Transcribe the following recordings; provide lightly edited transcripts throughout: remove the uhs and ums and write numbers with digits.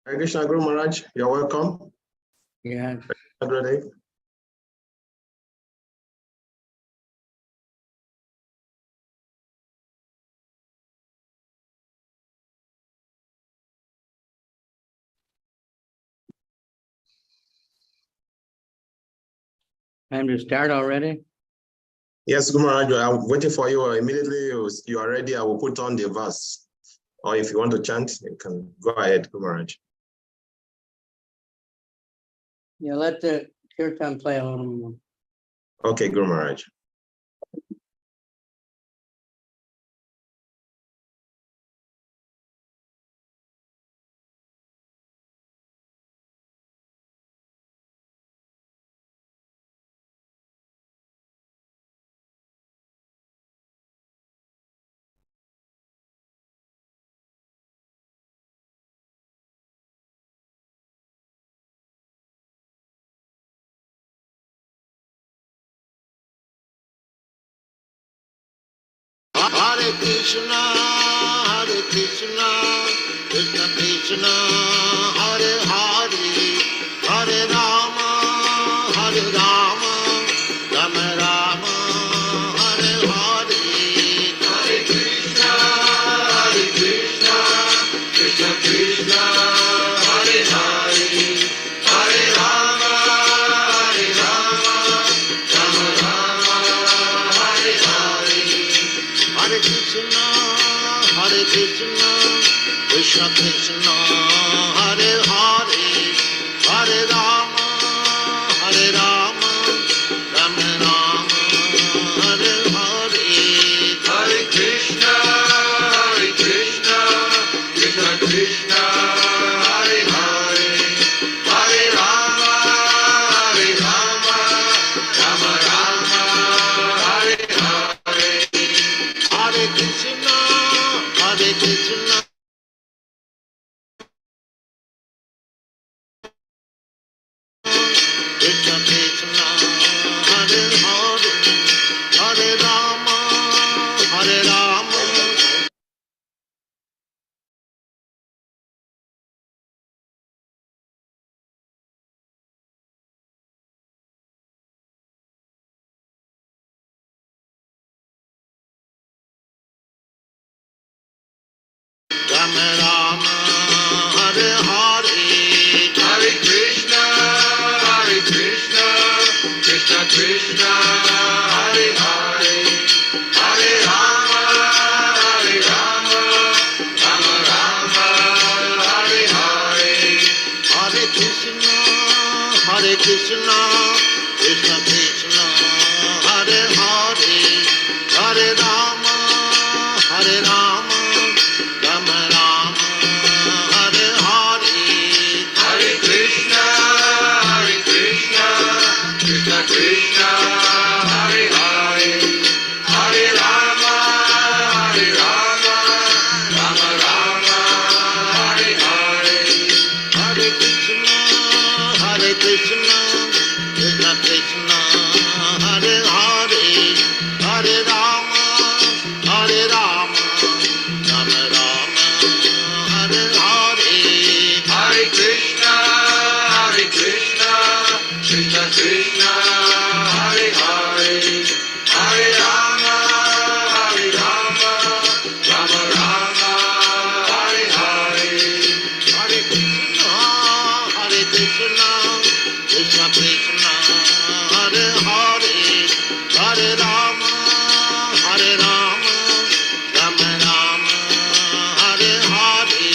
Hare Krishna, Guru Maharaj, you're welcome. Yeah. Ready? Time to start already? Yes, Guru Maharaj, I'm waiting for you. Immediately you are ready, I will put on the verse. Or if you want to chant, you can go ahead, Guru Maharaj. Yeah, let the kirtan play a little more. Okay, Guru Maharaj. Hare Krishna, Krishna Krishna, Hare Hare, Hare Rama, Rama Rama, Hare Hare. Hare Krishna, Krishna Krishna, Hare Hare, Hare Rama, Rama Rama, Hare Hare. Hare Krishna, Krishna Krishna, Hare Hare, Hare Rama, Rama Rama, Hare Hare. Hare Krishna, Krishna Krishna, Hare Hare, Hare Rama, Rama Rama, Hare Hare. Hare Krishna, Krishna Krishna, Hare Hare, Hare Rama, Rama. Rama Rama, Hare Hare, Hare Krishna, Krishna Krishna, Hare Hare, Hare Rama, Rama Rama, Hare Hare. Hare Krishna, Krishna Krishna, Hare Hare, Hare Rama, Rama Rama, Hare Hare. Hare Krishna, Krishna Krishna, Hare Hare, Hare Rama, Rama Rama, Hare Hare. Hare Krishna, Krishna Krishna, Hare Hare, Hare Rama, Rama Rama, Hare Hare. Hare Krishna, Krishna Krishna, Hare Hare, Hare Rama, Rama Rama, Hare Hare. Hare Krishna, Krishna Krishna, Hare Hare, Hare Rama, Rama Rama, Hare Hare.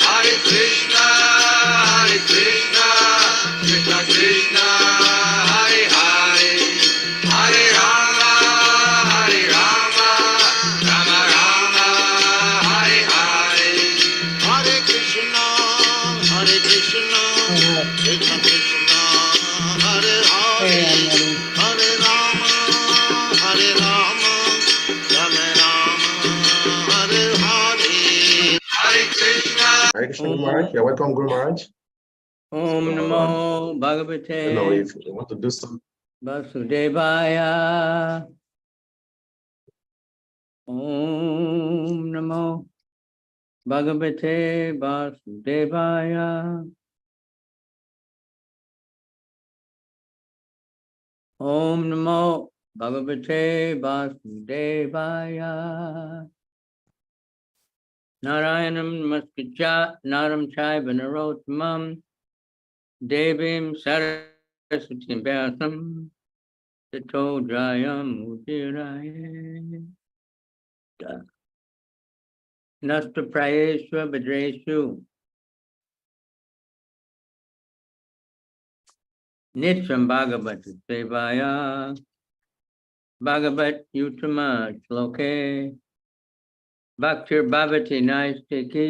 Hare Krishna, Krishna Krishna, Hare Hare, Hare Rama, Rama Rama, Hare Hare. Hare Krishna, Krishna Krishna, Hare Hare, Hare Rama, Rama Rama, Hare Hare. Hare Krishna, Krishna Guru Maharaj. You're welcome, Guru Maharaj. Om Namo Bhagavate. No, if you want to do something. Vasudevaya. Om Namo Bhagavate Vasudevaya. Om Namo Bhagavate Vasudevaya. Narayanam Namaskritya Naram Chaiva Narottamam Devim Saraswatim Vyasam Tato Jayam Udiraye. Nasta Prayeshwa Bhadreshu Nityam Bhagavat Sevaya Bhagavat Utama Shloke Bhaktir Bhavati Naistiki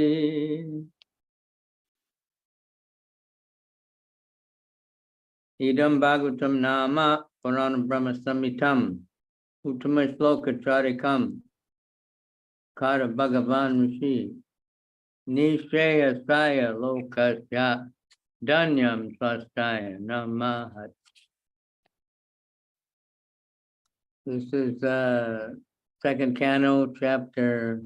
Idam Bhagavatam Nama Purana Brahma Samhitam Uttama Shloka Charikam Kara Bhagavan Rishi Nishreya Saya Lokasya Danyam Swastaya Namahat. This is second canto, chapter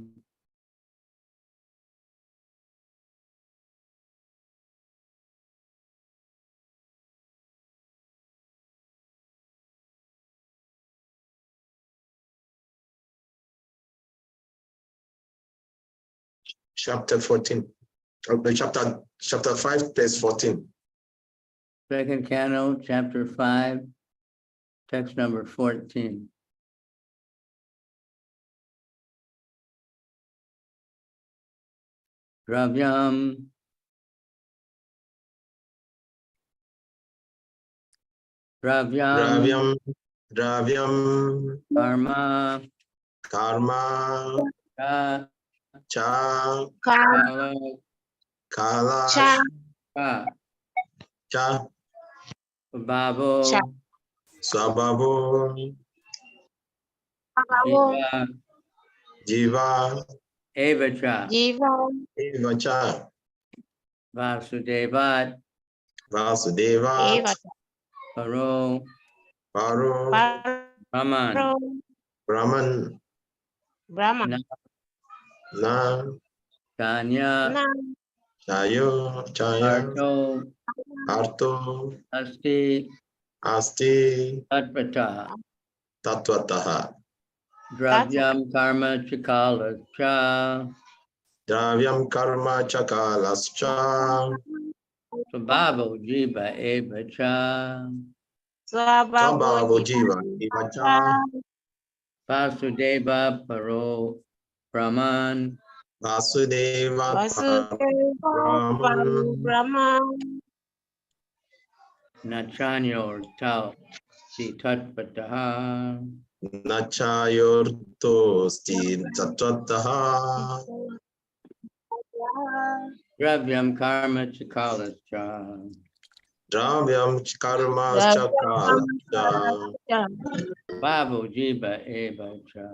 14. Chapter 5, verse 14. second canto, chapter 5, text number 14. Dravyam Dravyam Karma Cha Kala Cha Babo Swabhavo Jiva Evacha Evacha Vasudevat Vasudevat Paro Brahman Na Chanya Chaya Arto Asti Tatpata Tattvataha Dravyam Karma Chakalascha Dravyam Karma Chakalascha Swabhavo Jiva Evacha Swabhavo Jiva Evacha Vasudeva Paro Brahman Vasudeva Brahman Nachanyor Tau Si Tatpataha Nachayortosti Tattvataha Dravyam Karma Chakalascha Dravyam Karma Chakalascha Bhavo Jiva Evacha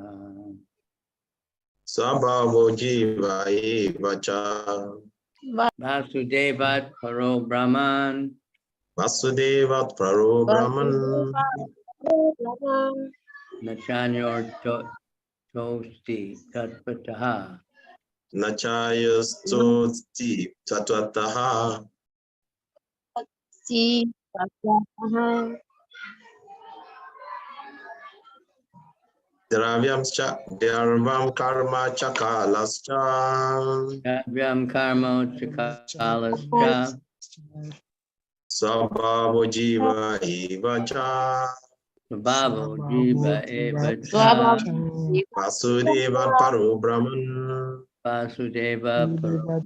Swabhavo Jiva Evacha Vasudevat Paro Brahman Vasudevat Paro Brahman Nachanyor Tosti Tatpataha Nachayostosti Tattvataha Dravyam Karma Chakalascha Dravyam Karma Chakalascha Swabhavo Jiva Evacha Bhavo Jiva Evacha Vasudeva Paro Brahman Vasudeva Paro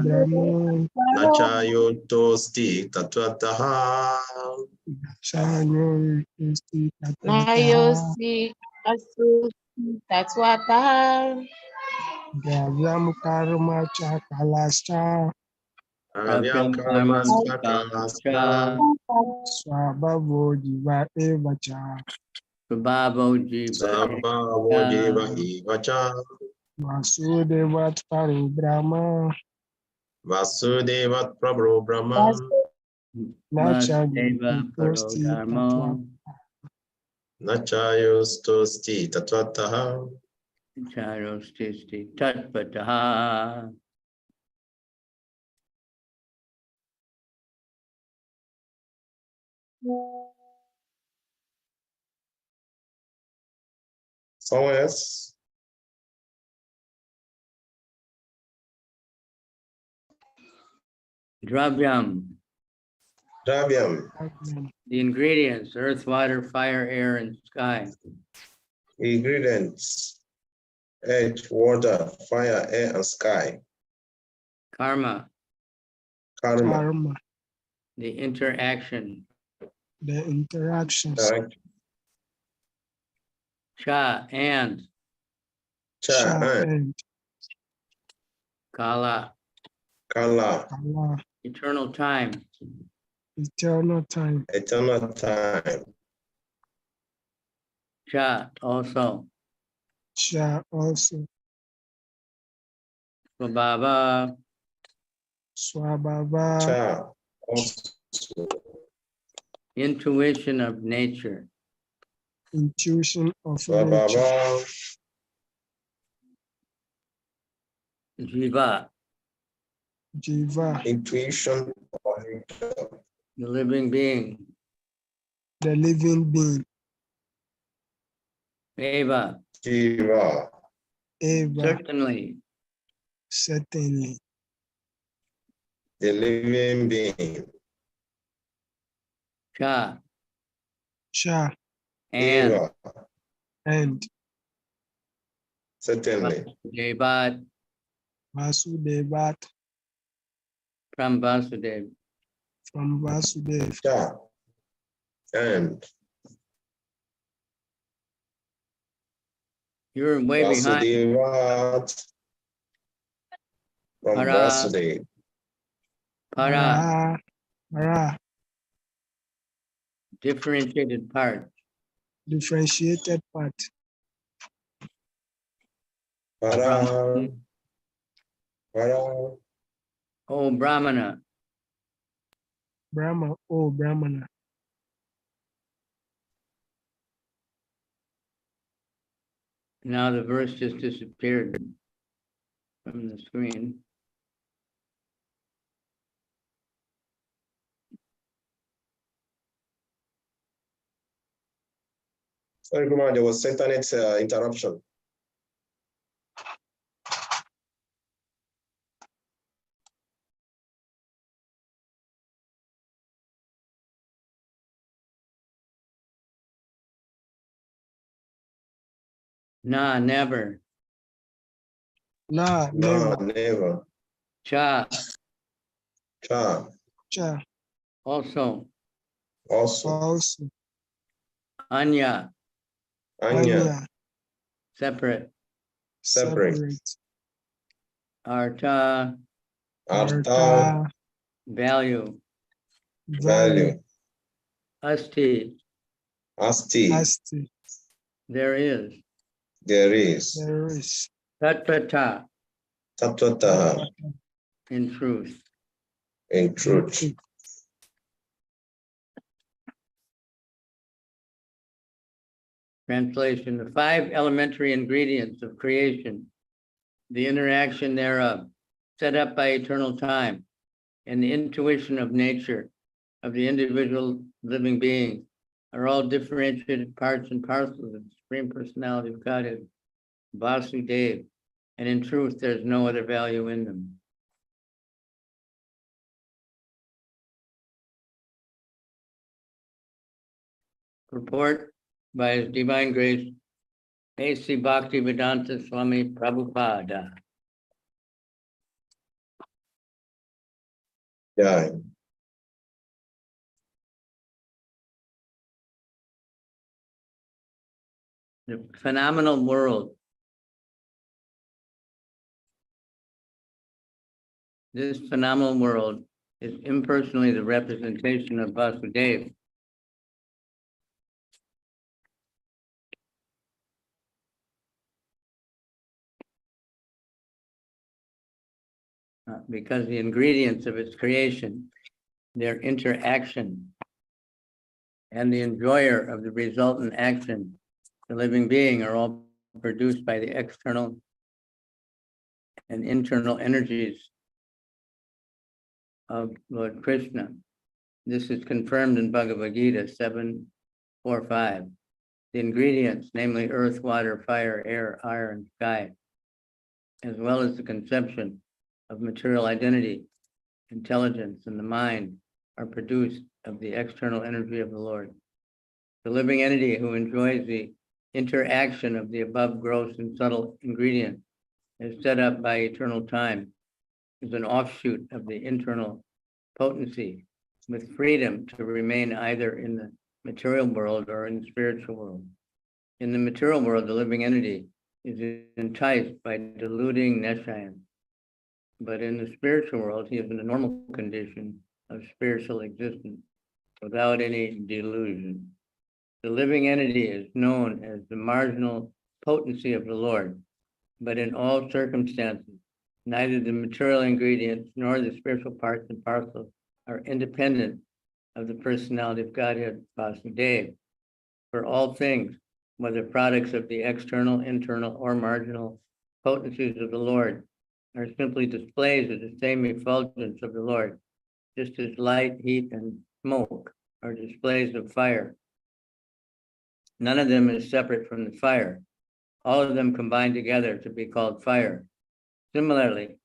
Brahman Nachayotosti Tattvataha Dravyam Karma Chakalascha Dravyam Karma Chakalascha Swabhavo Jiva Evacha Bhavo Jiva Swabhavo Jiva Evacha Vasudevat Paro Brahma Vasudevat Prabhu Brahman. Vasudeva Paro Dharmo. Nachayustosti Tatvataha. Charostisti Tatpataha. Someone else? Dravyam. Dravyam. The ingredients: earth, water, fire, air, and sky. Ingredients: earth, water, fire, air, and sky. Karma. Karma. The interaction. The interactions. Correct. Cha, and. Cha, and. Kala. Kala. Eternal time. Eternal time. Eternal time. Cha, also. Cha, also. Swabhava. Swabhava. Cha, also. Intuition of nature. Intuition of Swabhava. nature. Jiva. Jiva. Intuition of nature. The living being. The living being. Eva. Jiva. Eva. Certainly. Certainly. The living being. Cha. Cha. And. Eva. And. Certainly. Devat. Vasudevat. From Vasudev. From Vasudev. Cha. And. You're way behind. Vasudevat. From Para. Vasudev. Para. Para. Differentiated part. Differentiated part. Para. Para. Oh, Brahmana. Brahma. Oh, Brahmana. Now the verse just disappeared from the screen. Sorry, Kumar, there was internet interruption. Nah, never. Nah, No, never. never. Cha. Cha. Cha. Also. Also. Also. Anya. Anya. Separate. Separate. Artha. Artha. Value. Value. Asti. Asti. Asti. There is. There is. There is. Tattvata. Tatvata. In truth. In truth. Translation: the five elementary ingredients of creation, the interaction thereof, set up by eternal time, and the intuition of nature of the individual living being are all differentiated parts and parcels of the Supreme Personality of Godhead, Vasudeva, and in truth, there's no other value in them. Purport by His Divine Grace, A.C. Bhaktivedanta Swami Prabhupada. Yeah. The phenomenal world. This phenomenal world is impersonally the representation of Vasudeva. because the ingredients of its creation, their interaction, and the enjoyer of the resultant action, the living being, are all produced by the external and internal energies of Lord Krishna. This is confirmed in Bhagavad Gita 7:4-5. The ingredients, namely earth, water, fire, air, iron, sky, as well as the conception of material identity, intelligence, and the mind, are produced of the external energy of the Lord. The living entity who enjoys the interaction of the above gross and subtle ingredient is set up by eternal time, is an offshoot of the internal potency, with freedom to remain either in the material world or in the spiritual world. In the material world, the living entity is enticed by deluding nescience, but in the spiritual world, he is in a normal condition of spiritual existence without any delusion. The living entity is known as the marginal potency of the Lord, but in all circumstances, neither the material ingredients nor the spiritual parts and parcels are independent of the personality of Godhead Vasudeva. For all things, whether products of the external, internal, or marginal potencies of the Lord, are simply displays of the same effulgence of the Lord, just as light, heat, and smoke are displays of fire. None of them is separate from the fire. All of them combine together to be called fire. Similarly,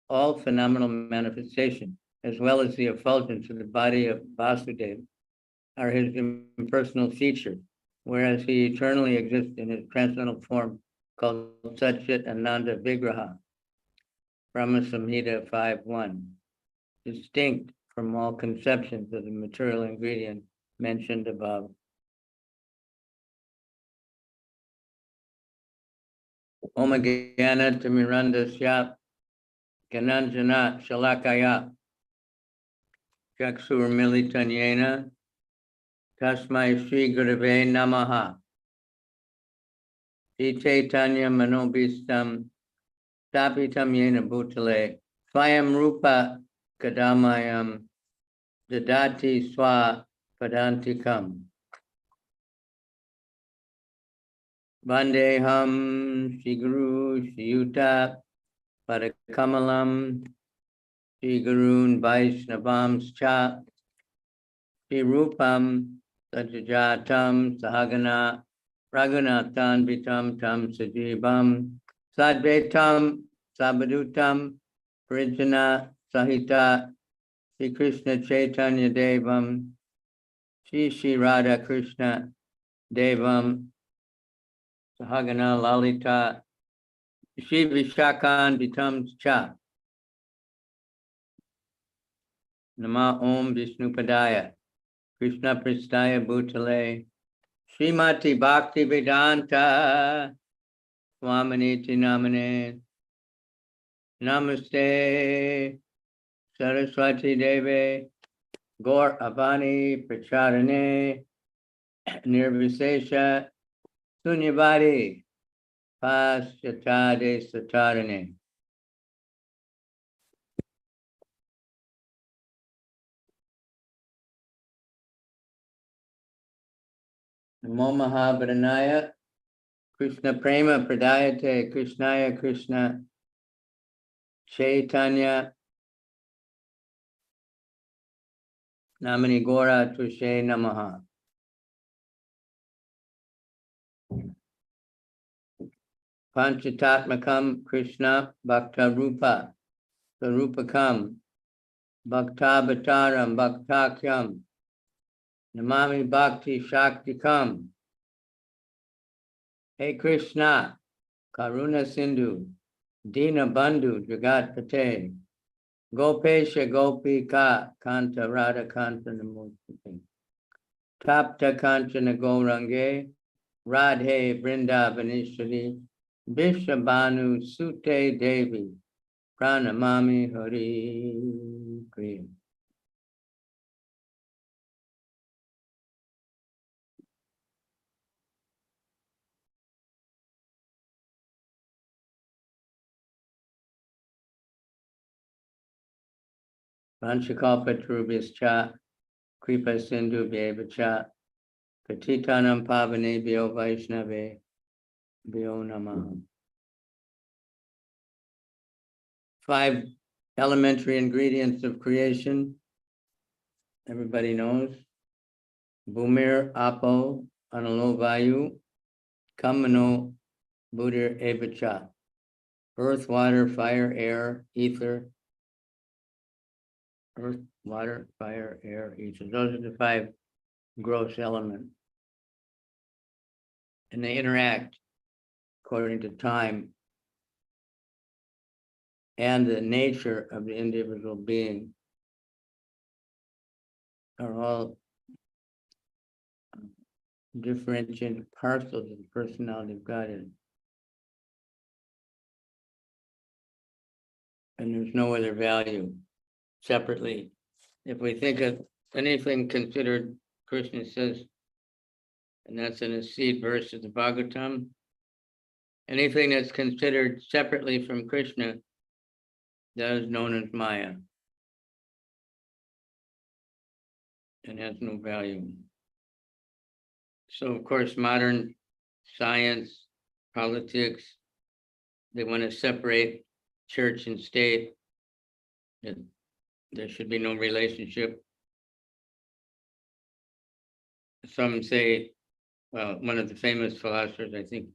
all phenomenal manifestations, as well as the effulgence of the body of Vasudeva, are his impersonal features, whereas he eternally exists in his transcendental form called Satchit Ananda Vigraha, Brahma Samhita 5.1, distinct from all conceptions of the material ingredient mentioned above. Om Jnana Timirandasya Gananjana Shalakaya Chakshur Militanyena Tasmai Shri Gurave Namaha Shri Chaitanya Manobhistam Tapitam Yena Bhutale Swayam Rupa Kadamayam Dadati Swa Padantikam Vandeham Shri Guru Shri Yuta Padakamalam Shri Gurun Vaishnavams Cha Shri Rupam Sajajatam Sahagana Raghunathan Vitam Tam Sajibam Sadvetam Sabadutam Parijana Sahita Shri Krishna Chaitanya Devam Shri Radha Krishna Devam Sahagana Lalita Shri Vishakan Vitam Cha Nama Om Vishnupadaya Krishna Pristaya Bhutale Srimati Bhakti Vedanta Swaminiti Namane Namaste Saraswati Deve Gaur Avani Pracharane Nirvisesha Sunyavadi Paschatade Satarane. Namo Mahabharanaya Krishna Prema Pradayate Krishnaya Krishna Chaitanya Namani Gora Tushe Namaha. Panchatatmakam Krishna Bhakta Rupa Sarupakam Bhakta Bhataram Bhaktakyam Namami Bhakti Shaktikam. Hey Krishna, Karuna Sindhu, Dina Bandhu Jagat Pate, Gopesha Gopika Kanta Radha Kanta Namostate, Tapta Kanchana Gourange, Radhe Vrindavaneshwari, Vishabhanu Sute Devi, Pranamami Hari Kriya. Vanchakalpatarubhyascha Kripa Sindhu Bhavacha Patitanam Pavanebhyo Vaishnave Bhyo Namaha. 5 elementary ingredients of creation. Everybody knows. Bhumir Apo Analo Vayu Kamano Buddhir Evacha. Earth, water, fire, air, ether. Earth, water, fire, air, ether. Those are the 5 gross elements. And they interact according to time and the nature of the individual being are all differentiated parcels of the personality of God. And there's no other value separately. If we think of anything considered, Krishna says, and that's in a seed verse of the Bhagavatam, anything that's considered separately from Krishna, that is known as Maya and has no value. So, of course, modern science, politics, they want to separate church and state. That there should be no relationship. Some say, well, one of the famous philosophers, I think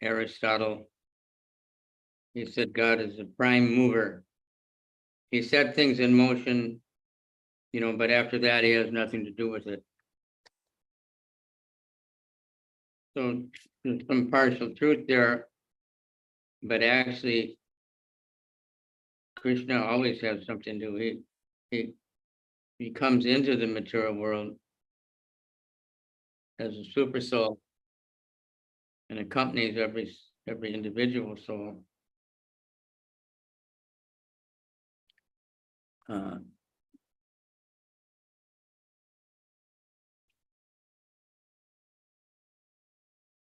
Aristotle, he said God is a prime mover. He set things in motion, but after that, he has nothing to do with it. So there's some partial truth there, but actually, Krishna always has something to do. He comes into the material world as a super soul and accompanies every individual soul.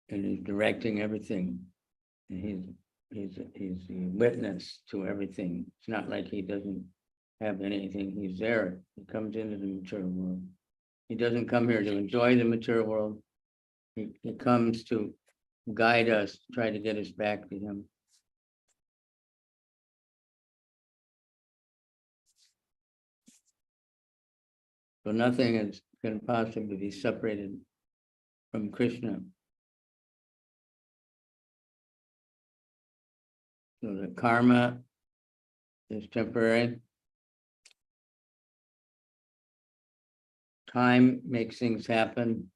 And he's directing everything. And he's the witness to everything. It's not like he doesn't have anything. He's there. He comes into the material world. He doesn't come here to enjoy the material world. He comes to guide us, try to get us back to him. So nothing can possibly be separated from Krishna. So the karma is temporary. Time makes things happen,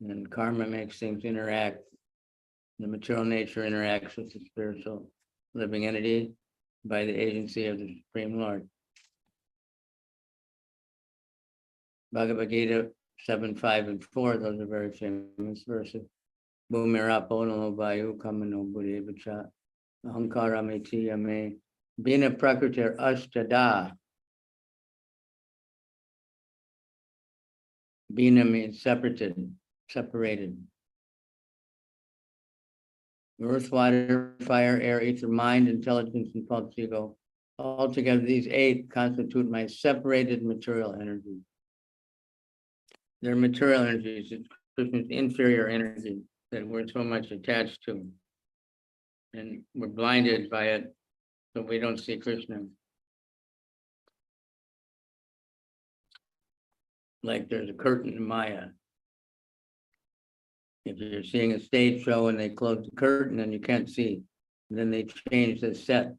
and karma makes things interact. The material nature interacts with the spiritual living entity by the agency of the Supreme Lord. Bhagavad Gita 7, 5, and 4, those are very famous verses. Bhumirapo namo vayu kamano buddhivacha ahankara meti yame bina prakritir ashtada. Bina means separated. Earth, water, fire, air, ether, mind, intelligence, and false ego. Altogether, these 8 constitute my separated material energy. They're material energies. It's Krishna's inferior energy that we're so much attached to. And we're blinded by it, so we don't see Krishna. Like there's a curtain in Maya. If you're seeing a stage show and they close the curtain and you can't see, and then they change the set.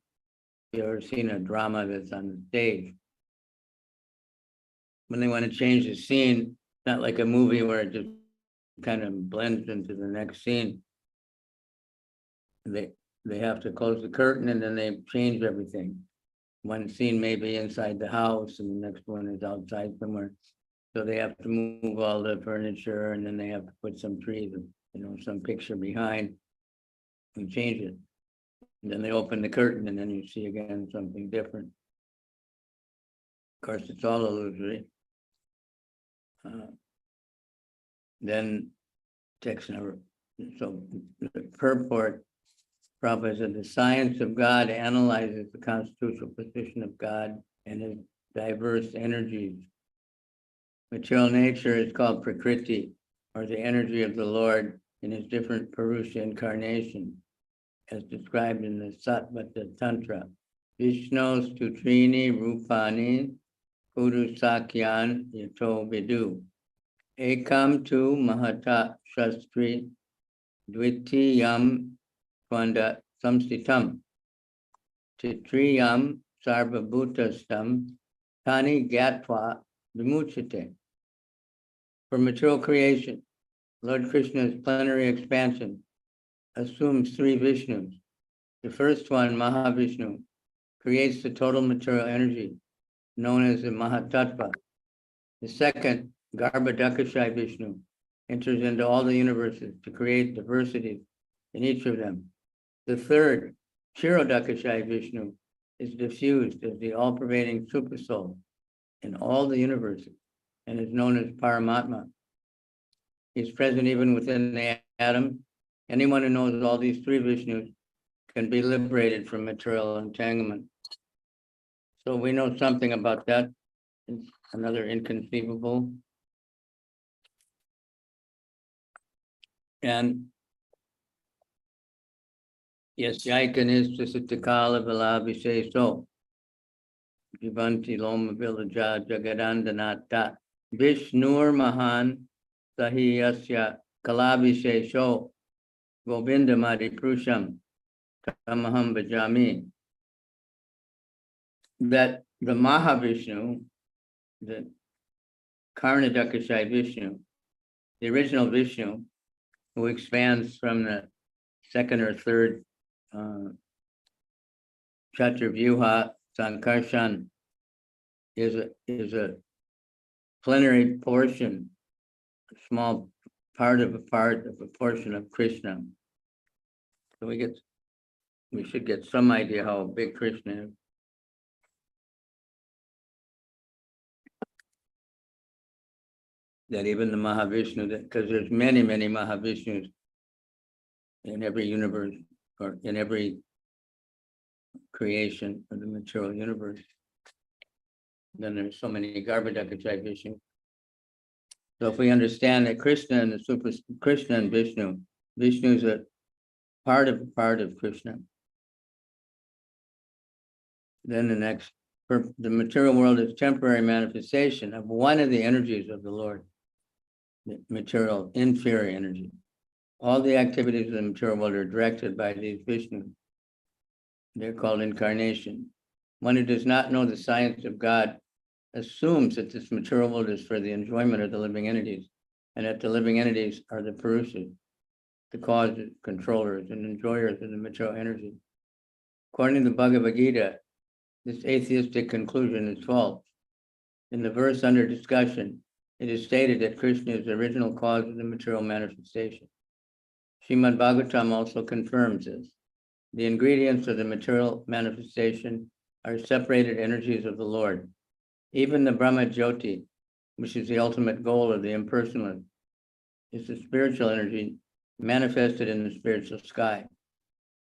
You ever seen a drama that's on the stage? When they want to change the scene, not like a movie where it just kind of blends into the next scene. They have to close the curtain and then they change everything. One scene may be inside the house and the next one is outside somewhere. So they have to move all the furniture and then they have to put some trees, some picture behind and change it. And then they open the curtain and then you see again something different. Of course, it's all illusory. Then text number. So the purport Prabhupada said, the science of God analyzes the constitutional position of God and his diverse energies. Material nature is called Prakriti, or the energy of the Lord in his different Purusha incarnations, as described in the Satvata Tantra. Vishnu Stutrini Rupani Kudu Sakyan Yato Vidu. Ekam tu Mahata Shastri Dvitiyam Twanda Samstitam. Titriyam Sarvabhutastam Tani Gatva Vimuchite. For material creation, Lord Krishna's plenary expansion assumes three Vishnus. The first one, Mahavishnu, creates the total material energy, known as the Mahatattva. The second, Garbhodakashayi Vishnu, enters into all the universes to create diversity in each of them. The third, Kshirodakashayi Vishnu, is diffused as the all-pervading supersoul in all the universes and is known as Paramatma. He's present even within the atom. Anyone who knows all these three Vishnus can be liberated from material entanglement. So we know something about that. It's another inconceivable. And yes, Yaikanis Sitikala Vilavishe so Jivanti Loma Villaja Jagadandanata Vishnur Mahan Sahiyasya Kalabhishe Sho Govinda Madi Prusham Tamaham Bajami. That the Mahavishnu, the Karnadakashayi Vishnu, the original Vishnu, who expands from the second or third Chaturvyuha Sankarshan, is a plenary portion, a small part of a portion of Krishna. So we should get some idea how big Krishna is. That even the Mahavishnu, because there's many Mahavishnus in every universe or in every creation of the material universe. Then there's so many Garbhodakashayi Vishnu. So if we understand that Krishna and Krishna and Vishnu is a part of Krishna, then the material world is temporary manifestation of one of the energies of the Lord, the material inferior energy. All the activities of the material world are directed by these Vishnus. They're called incarnation. One who does not know the science of God assumes that this material world is for the enjoyment of the living entities, and that the living entities are the Purushas, the causes, controllers, and enjoyers of the material energy. According to the Bhagavad Gita, this atheistic conclusion is false. In the verse under discussion, it is stated that Krishna is the original cause of the material manifestation. Srimad Bhagavatam also confirms this. The ingredients of the material manifestation are separated energies of the Lord. Even the Brahma Jyoti, which is the ultimate goal of the impersonalist, is the spiritual energy manifested in the spiritual sky.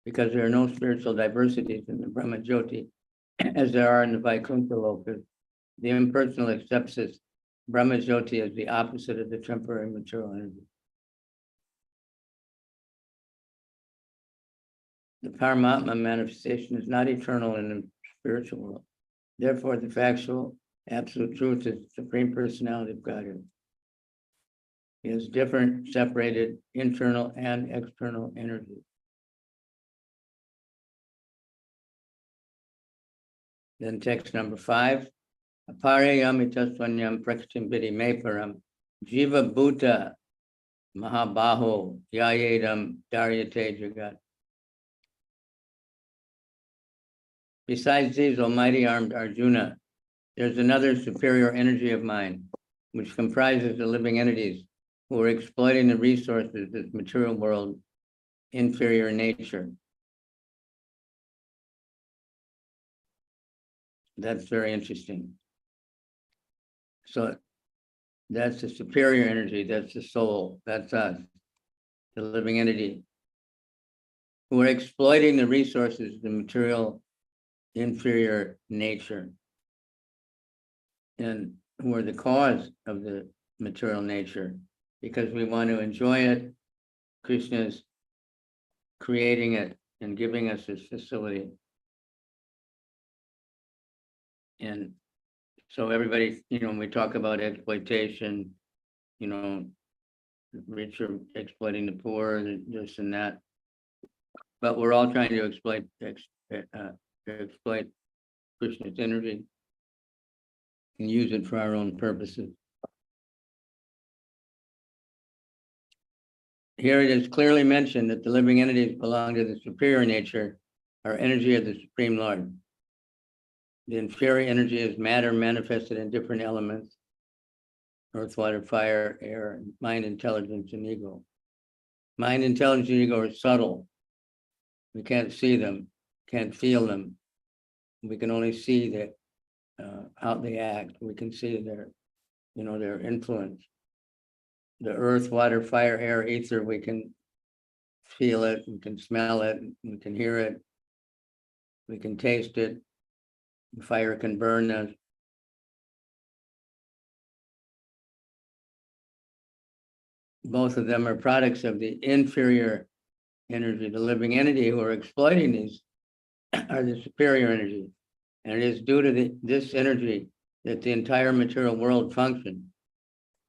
Because there are no spiritual diversities in the Brahma Jyoti, as there are in the Vaikuntha Lokas, the impersonal accepts this Brahma Jyoti as the opposite of the temporary material energy. The Paramatma manifestation is not eternal in the spiritual world. Therefore, the factual absolute truth is the Supreme Personality of Godhead. He has different, separated, internal and external energies. Then text number 5. Aparayam itaswanyam prakitim vidi me param jiva bhuta mahabaho yayedam daryate jagat. Besides these, almighty armed Arjuna, there's another superior energy of mine, which comprises the living entities who are exploiting the resources of this material world, inferior nature. That's very interesting. So that's the superior energy, that's the soul, that's us, the living entity. who are exploiting the resources of the material inferior nature, and who are the cause of the material nature, because we want to enjoy it. Krishna is creating it and giving us this facility. And so everybody, when we talk about exploitation, rich are exploiting the poor, this and that. But we're all trying to exploit Krishna's energy and use it for our own purposes. Here it is clearly mentioned that the living entities belong to the superior nature, or energy of the Supreme Lord. The inferior energy is matter manifested in different elements: earth, water, fire, air, mind, intelligence, and ego. Mind, intelligence, and ego are subtle. We can't see them, can't feel them. We can only see that how they act. We can see their influence. The earth, water, fire, air, ether, we can feel it, we can smell it, we can hear it, we can taste it. The fire can burn us. Both of them are products of the inferior energy. The living entity who are exploiting these are the superior energy. And it is due to this energy that the entire material world functions.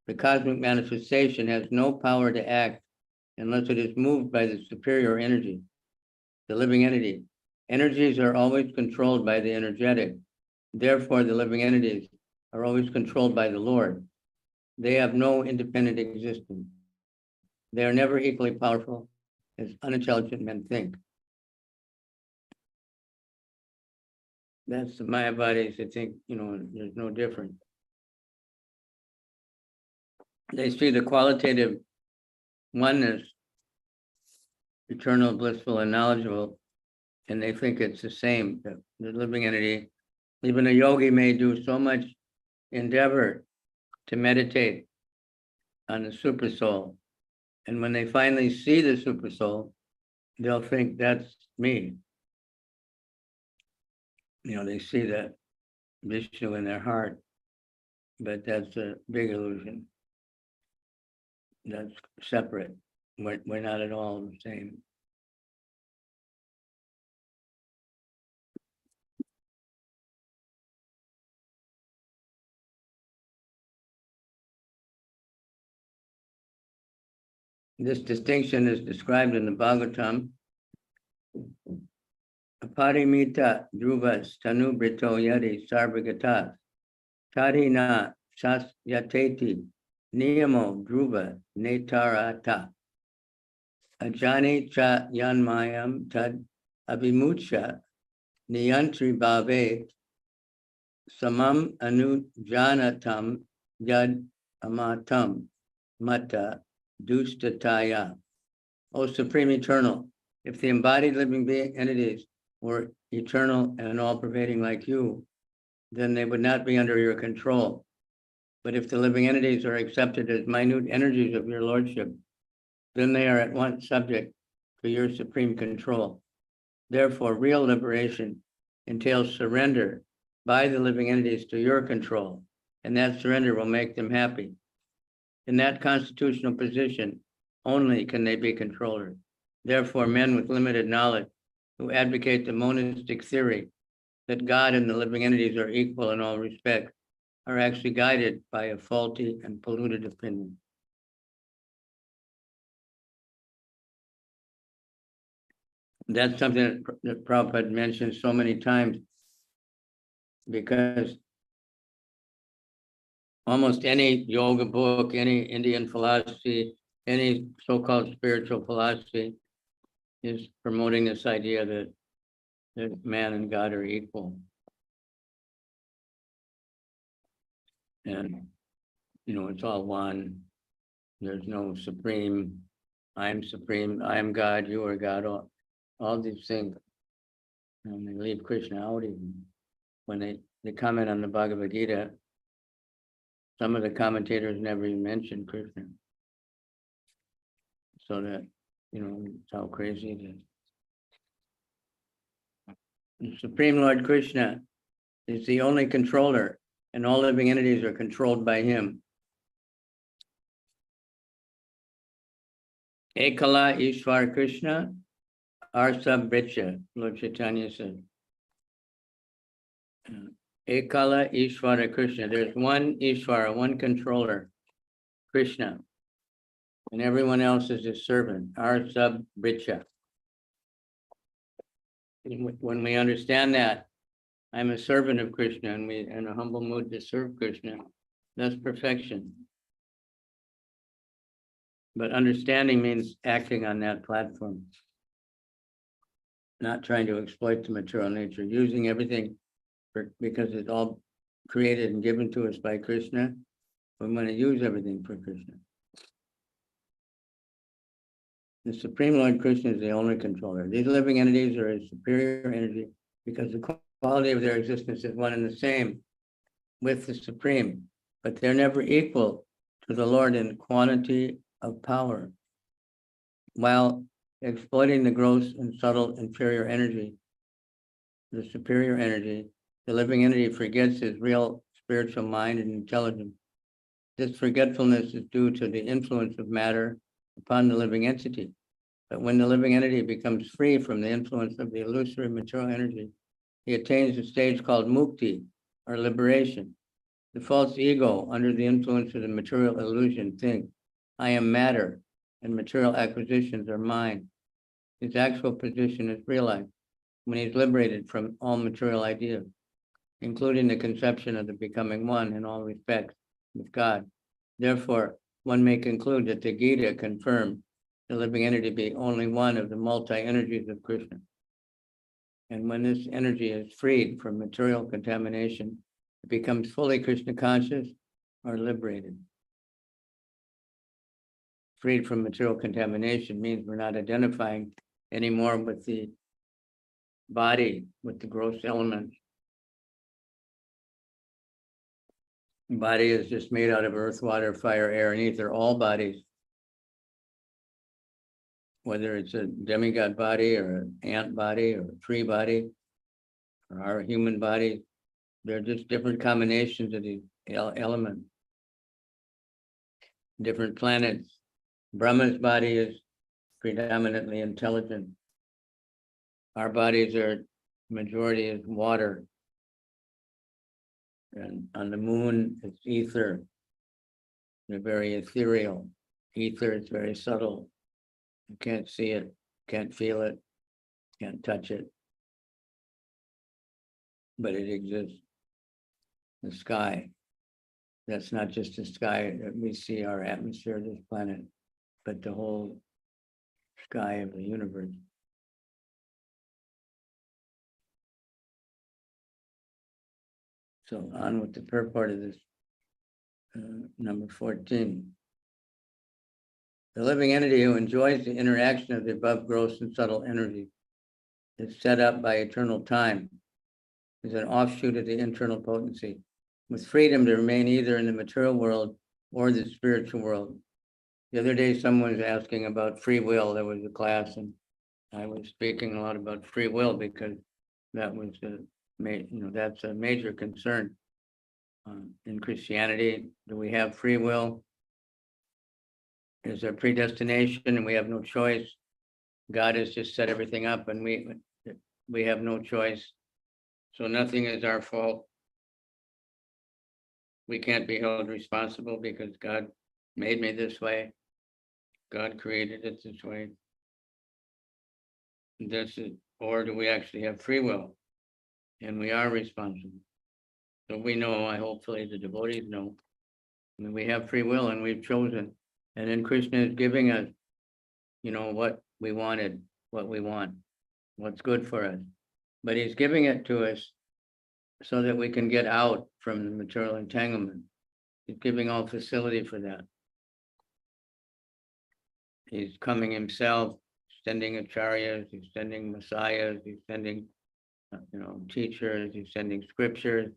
The cosmic manifestation has no power to act unless it is moved by the superior energy, the living entity. Energies are always controlled by the energetic. Therefore, the living entities are always controlled by the Lord. They have no independent existence. They are never equally powerful as unintelligent men think. That's the Mayavadis that think, there's no difference. They see the qualitative oneness, eternal, blissful, and knowledgeable, and they think it's the same. The living entity, even a yogi may do so much endeavor to meditate on the super soul, and when they finally see the super soul, they'll think that's me. They see that Vishnu in their heart, but that's a big illusion. That's separate. We're not at all the same. This distinction is described in the Bhagavatam. Aparimita druvas tanubrito yadi sarvagatas tarina shas yateti niyamo dhruva netarata ajani cha yanmayam tad abhimucha niyantri bhave samam anujanatam yad amatam mata dustataya. O Supreme Eternal, if the embodied living entities were eternal and all-pervading like you, then they would not be under your control. But if the living entities are accepted as minute energies of your lordship, then they are at once subject to your supreme control. Therefore, real liberation entails surrender by the living entities to your control, and that surrender will make them happy. In that constitutional position, only can they be controllers. Therefore, men with limited knowledge who advocate the monistic theory that God and the living entities are equal in all respects are actually guided by a faulty and polluted opinion. That's something that Prabhupada mentions so many times, because almost any yoga book, any Indian philosophy, any so-called spiritual philosophy is promoting this idea that man and God are equal. And, it's all one. There's no supreme, I am God, you are God, all these things. And they leave Krishna out even. When they comment on the Bhagavad Gita, some of the commentators never even mention Krishna. So that, it's how crazy it is. The Supreme Lord Krishna is the only controller, and all living entities are controlled by him. Ekala Ishwar Krishna Arsa Bricha, Lord Chaitanya said. Ekala Ishwara Krishna. There's one Ishwara, one controller, Krishna, and everyone else is his servant, Arsa Bricha. When we understand that I'm a servant of Krishna and we in a humble mood to serve Krishna, that's perfection. But understanding means acting on that platform, not trying to exploit the material nature, using everything because it's all created and given to us by Krishna. We want to use everything for Krishna. The Supreme Lord Krishna is the only controller. These living entities are a superior energy because the quality of their existence is one and the same with the Supreme, but they're never equal to the Lord in quantity of power. While exploiting the gross and subtle inferior energy, the superior energy, the living entity forgets his real spiritual mind and intelligence. This forgetfulness is due to the influence of matter upon the living entity. But when the living entity becomes free from the influence of the illusory material energy, he attains a stage called mukti, or liberation. The false ego, under the influence of the material illusion, thinks, I am matter, and material acquisitions are mine. His actual position is realized when he's liberated from all material ideas, including the conception of the becoming one in all respects with God. Therefore, one may conclude that the Gita confirms the living entity be only one of the multi-energies of Krishna. And when this energy is freed from material contamination, it becomes fully Krishna conscious or liberated. Freed from material contamination means we're not identifying anymore with the body, with the gross elements. The body is just made out of earth, water, fire, air, and ether, all bodies. Whether it's a demigod body or an ant body or a tree body or our human body, they're just different combinations of these elements. Different planets. Brahma's body is predominantly intelligent. Our bodies are, majority is water. And on the moon, it's ether. They're very ethereal. Ether is very subtle. You can't see it, can't feel it, can't touch it. But it exists. The sky. That's not just the sky that we see, our atmosphere of this planet, but the whole sky of the universe. So on with the purport of this, number 14. The living entity who enjoys the interaction of the above gross and subtle energy is set up by eternal time, is an offshoot of the internal potency, with freedom to remain either in the material world or the spiritual world. The other day, someone was asking about free will. There was a class, and I was speaking a lot about free will because that was that's a major concern in Christianity. Do we have free will? Is there predestination and we have no choice? God has just set everything up and we have no choice. So nothing is our fault. We can't be held responsible because God made me this way. God created it this way. This is, or do we actually have free will? And we are responsible. So we know, hopefully the devotees know, I mean, we have free will and we've chosen. And then Krishna is giving us, what we wanted, what we want, what's good for us. But he's giving it to us so that we can get out from the material entanglement. He's giving all facility for that. He's coming himself, sending acharyas, he's sending messiahs, he's sending, teachers, he's sending scriptures.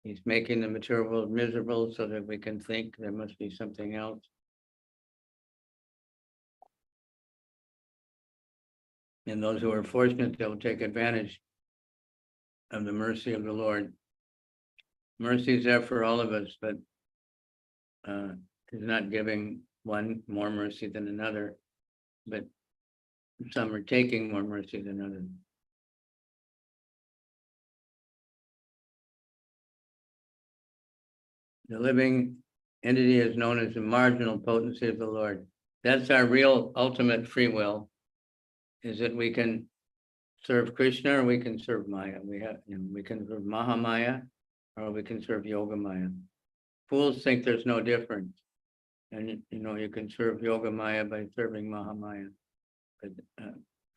He's making the material world miserable so that we can think there must be something else. And those who are fortunate, they'll take advantage of the mercy of the Lord. Mercy is there for all of us, but He's not giving one more mercy than another, but some are taking more mercy than others. The living entity is known as the marginal potency of the Lord. That's our real ultimate free will, is that we can serve Krishna or we can serve Maya. We can serve Mahamaya or we can serve Yoga Maya. Fools think there's no difference. And you can serve Yoga Maya by serving Mahamaya. But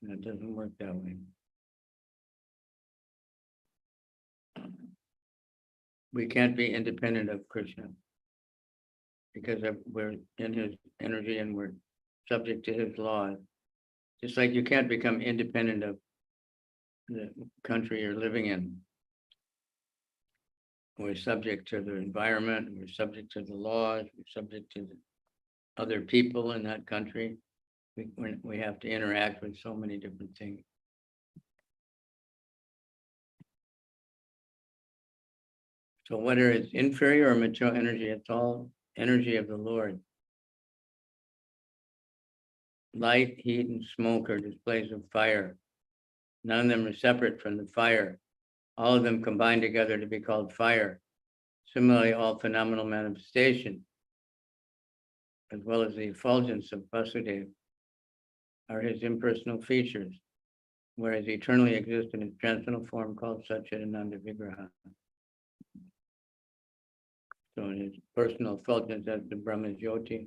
it doesn't work that way. We can't be independent of Krishna because we're in his energy and we're subject to his laws. Just like you can't become independent of the country you're living in. We're subject to the environment, we're subject to the laws, we're subject to the other people in that country. We have to interact with so many different things. So whether it's inferior or material energy, it's all energy of the Lord. Light, heat, and smoke are displays of fire. None of them are separate from the fire. All of them combine together to be called fire. Similarly, all phenomenal manifestation, as well as the effulgence of Vasudeva, are his impersonal features, whereas eternally exist in his transcendental form called Satchidananda Vigraha. So in his personal effulgence as the Brahma Jyoti.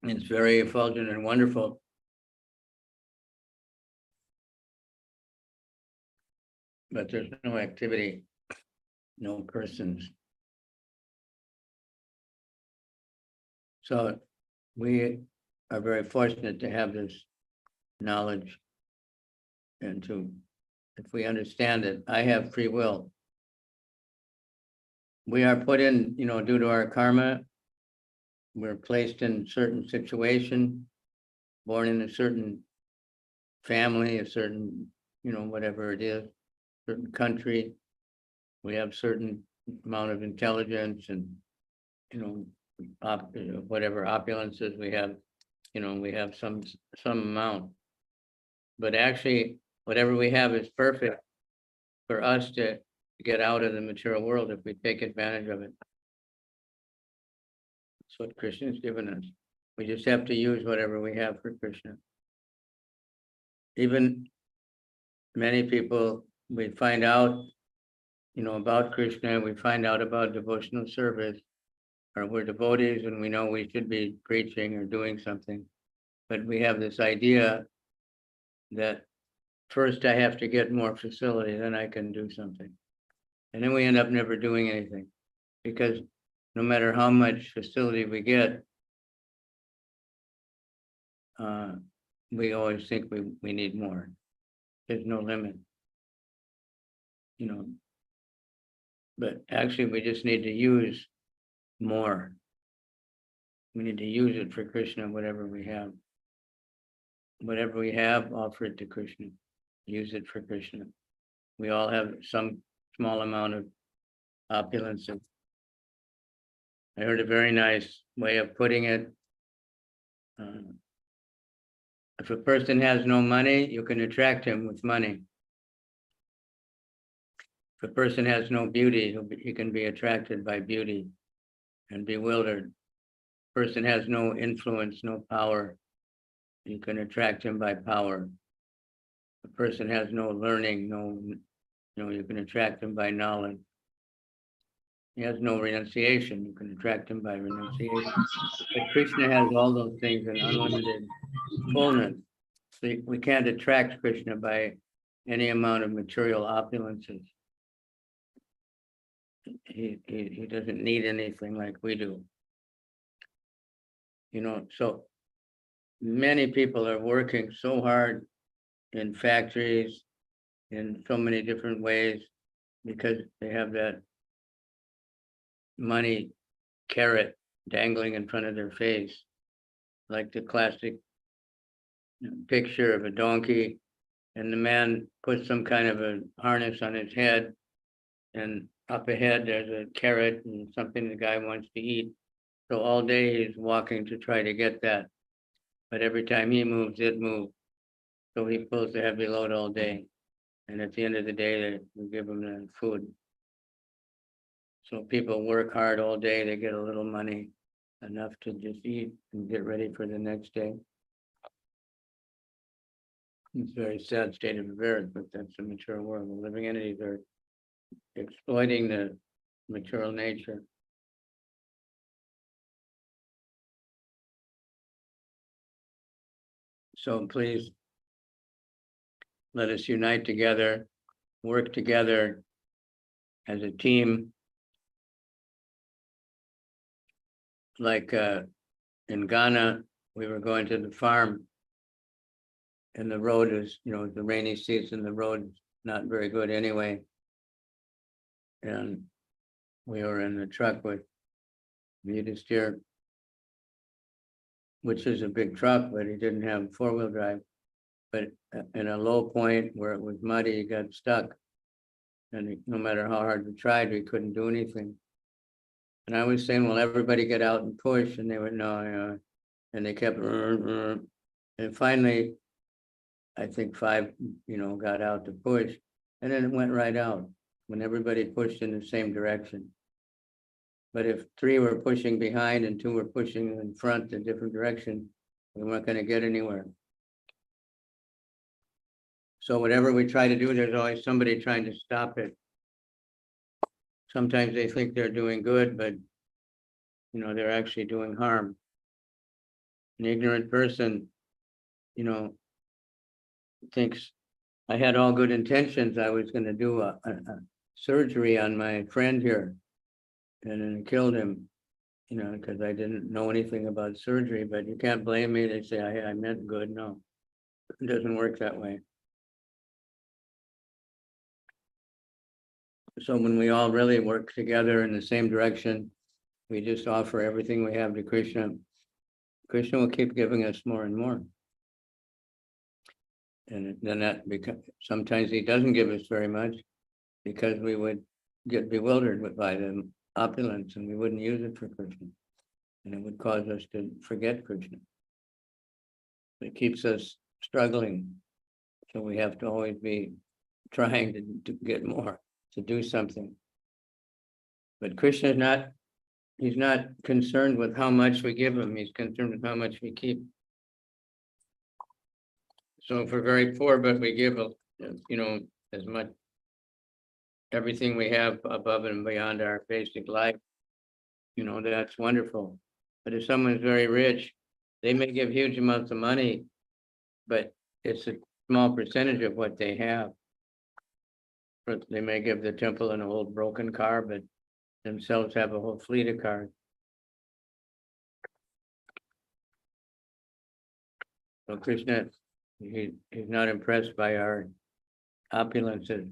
It's very effulgent and wonderful. But there's no activity, no persons. So we are very fortunate to have this knowledge and if we understand it, I have free will. We are put in, due to our karma, we're placed in certain situation, born in a certain family, a certain, whatever it is, certain country. We have certain amount of intelligence and, whatever opulences we have, we have some amount. But actually, whatever we have is perfect for us to get out of the material world if we take advantage of it. That's what Krishna's given us. We just have to use whatever we have for Krishna. Even many people, we find out, about Krishna, we find out about devotional service, or we're devotees and we know we should be preaching or doing something. But we have this idea that first I have to get more facility, then I can do something. And then we end up never doing anything, because no matter how much facility we get, we always think we need more. There's no limit, but actually we just need to use more. We need to use it for Krishna, whatever we have. Whatever we have, offer it to Krishna. Use it for Krishna. We all have some small amount of opulence. I heard a very nice way of putting it. If a person has no money, you can attract him with money. If a person has no beauty, he can be attracted by beauty and bewildered. If a person has no influence, no power, you can attract him by power. If a person has no learning, you can attract him by knowledge. He has no renunciation, you can attract him by renunciation. But Krishna has all those things in unlimited fullness. So we can't attract Krishna by any amount of material opulences. He doesn't need anything like we do. So many people are working so hard in factories in so many different ways because they have that money carrot dangling in front of their face. like the classic picture of a donkey, and the man puts some kind of a harness on his head, and up ahead there's a carrot and something the guy wants to eat. So all day he's walking to try to get that, but every time he moves, it moves. So he pulls the heavy load all day, and at the end of the day, we give him the food. So people work hard all day, they get a little money, enough to just eat and get ready for the next day. It's a very sad state of affairs, but that's the mature world. The living entities are exploiting the material nature. So please, let us unite together, work together as a team. Like in Ghana, we were going to the farm, and the road is, the rainy season, the road is not very good anyway. And we were in the truck with Yudhisthira, which is a big truck, but he didn't have four-wheel drive. But in a low point where it was muddy, he got stuck. And no matter how hard we tried, we couldn't do anything. And I was saying, well, everybody get out and push. And they were, no. And they kept, and finally, I think 5, got out to push. And then it went right out when everybody pushed in the same direction. But if 3 were pushing behind and 2 were pushing in front in different direction, we weren't going to get anywhere. So whatever we try to do, there's always somebody trying to stop it. Sometimes they think they're doing good, but they're actually doing harm. An ignorant person, thinks I had all good intentions. I was going to do a surgery on my friend here, and then it killed him, because I didn't know anything about surgery. But you can't blame me. They say I meant good. No, it doesn't work that way. So when we all really work together in the same direction, we just offer everything we have to Krishna. Krishna will keep giving us more and more. And then that becomes, sometimes he doesn't give us very much because we would get bewildered by the opulence and we wouldn't use it for Krishna. And it would cause us to forget Krishna. It keeps us struggling. So we have to always be trying to get more, to do something. But Krishna is not, he's not concerned with how much we give him. He's concerned with how much we keep. So if we're very poor, but we give, as much, everything we have above and beyond our basic life, that's wonderful. But if someone's very rich, they may give huge amounts of money, but it's a small percentage of what they have. They may give the temple an old broken car, but themselves have a whole fleet of cars. So Krishna, he's not impressed by our opulences,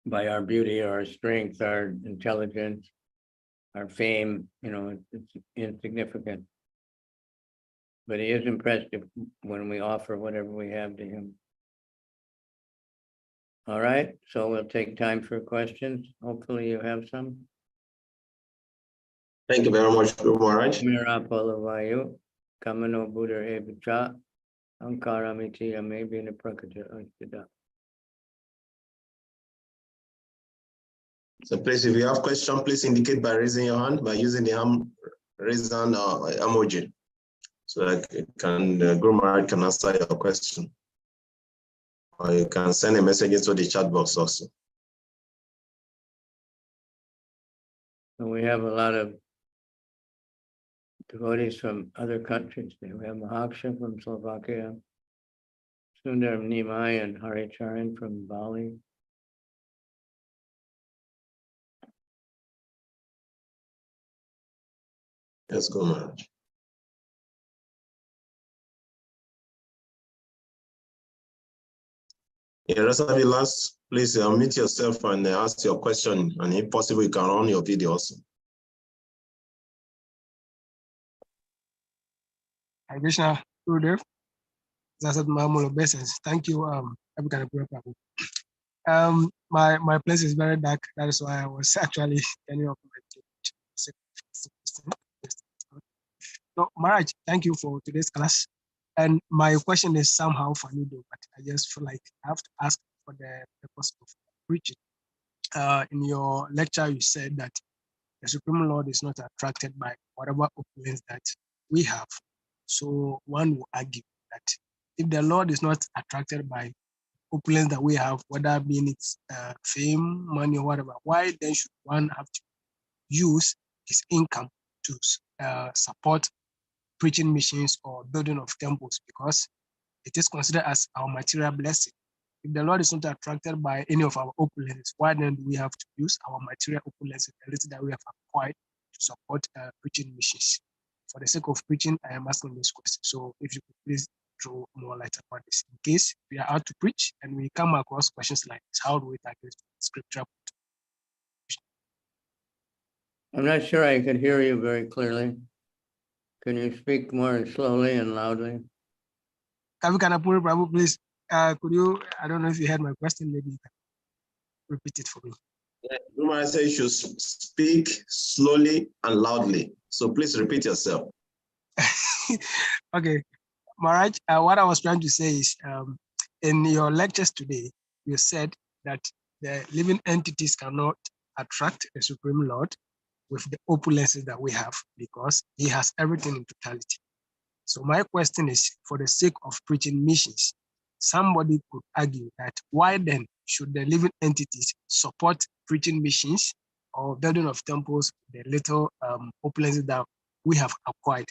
by our beauty, our strength, our intelligence, our fame. It's insignificant. But he is impressed when we offer whatever we have to him. All right, so we'll take time for questions. Hopefully you have some. Thank you very much, Guru Maharaj. Mirapalavayu, Kamano Buddha Evicha, Ankaramiti Amebina Prakata Astida. So please, if you have questions, please indicate by raising your hand, by using the raise hand emoji. So that Guru Maharaj can answer your question. Or you can send a message into the chat box also. And we have a lot of devotees from other countries. We have Mahaksha from Slovakia, Sundar Nimai and Haricharan from Bali. Yes, Guru Maharaj. Yeah, rest of the last, please unmute yourself and ask your question. And if possible, you can run your video also. Krishna, Gurudev. Thank you, my place is very dark. That is why I was actually turning off my. So, Maharaj, thank you for today's class. And my question is somehow funny though, but I just feel like I have to ask for the purpose of preaching. In your lecture, you said that the Supreme Lord is not attracted by whatever opulence that we have. So one will argue that if the Lord is not attracted by opulence that we have, whether being it's fame, money, or whatever, why then should one have to use his income to support preaching missions or building of temples? Because it is considered as our material blessing. If the Lord is not attracted by any of our opulence, why then do we have to use our material opulence, the little that we have acquired, to support preaching missions? For the sake of preaching, I am asking this question. So if you could please throw more light about this. In case we are out to preach and we come across questions like this, how do we tackle scripture? I'm not sure I could hear you very clearly. Can you speak more slowly and loudly? Kavicandra Prabhu, please, could you, I don't know if you heard my question, maybe you can repeat it for me. Guru said you should speak slowly and loudly. So please repeat yourself. Okay, Maharaj, what I was trying to say is, in your lectures today, you said that the living entities cannot attract the Supreme Lord with the opulences that we have because he has everything in totality. So my question is, for the sake of preaching missions, somebody could argue that why then should the living entities support preaching missions or building of temples, the little opulences that we have acquired?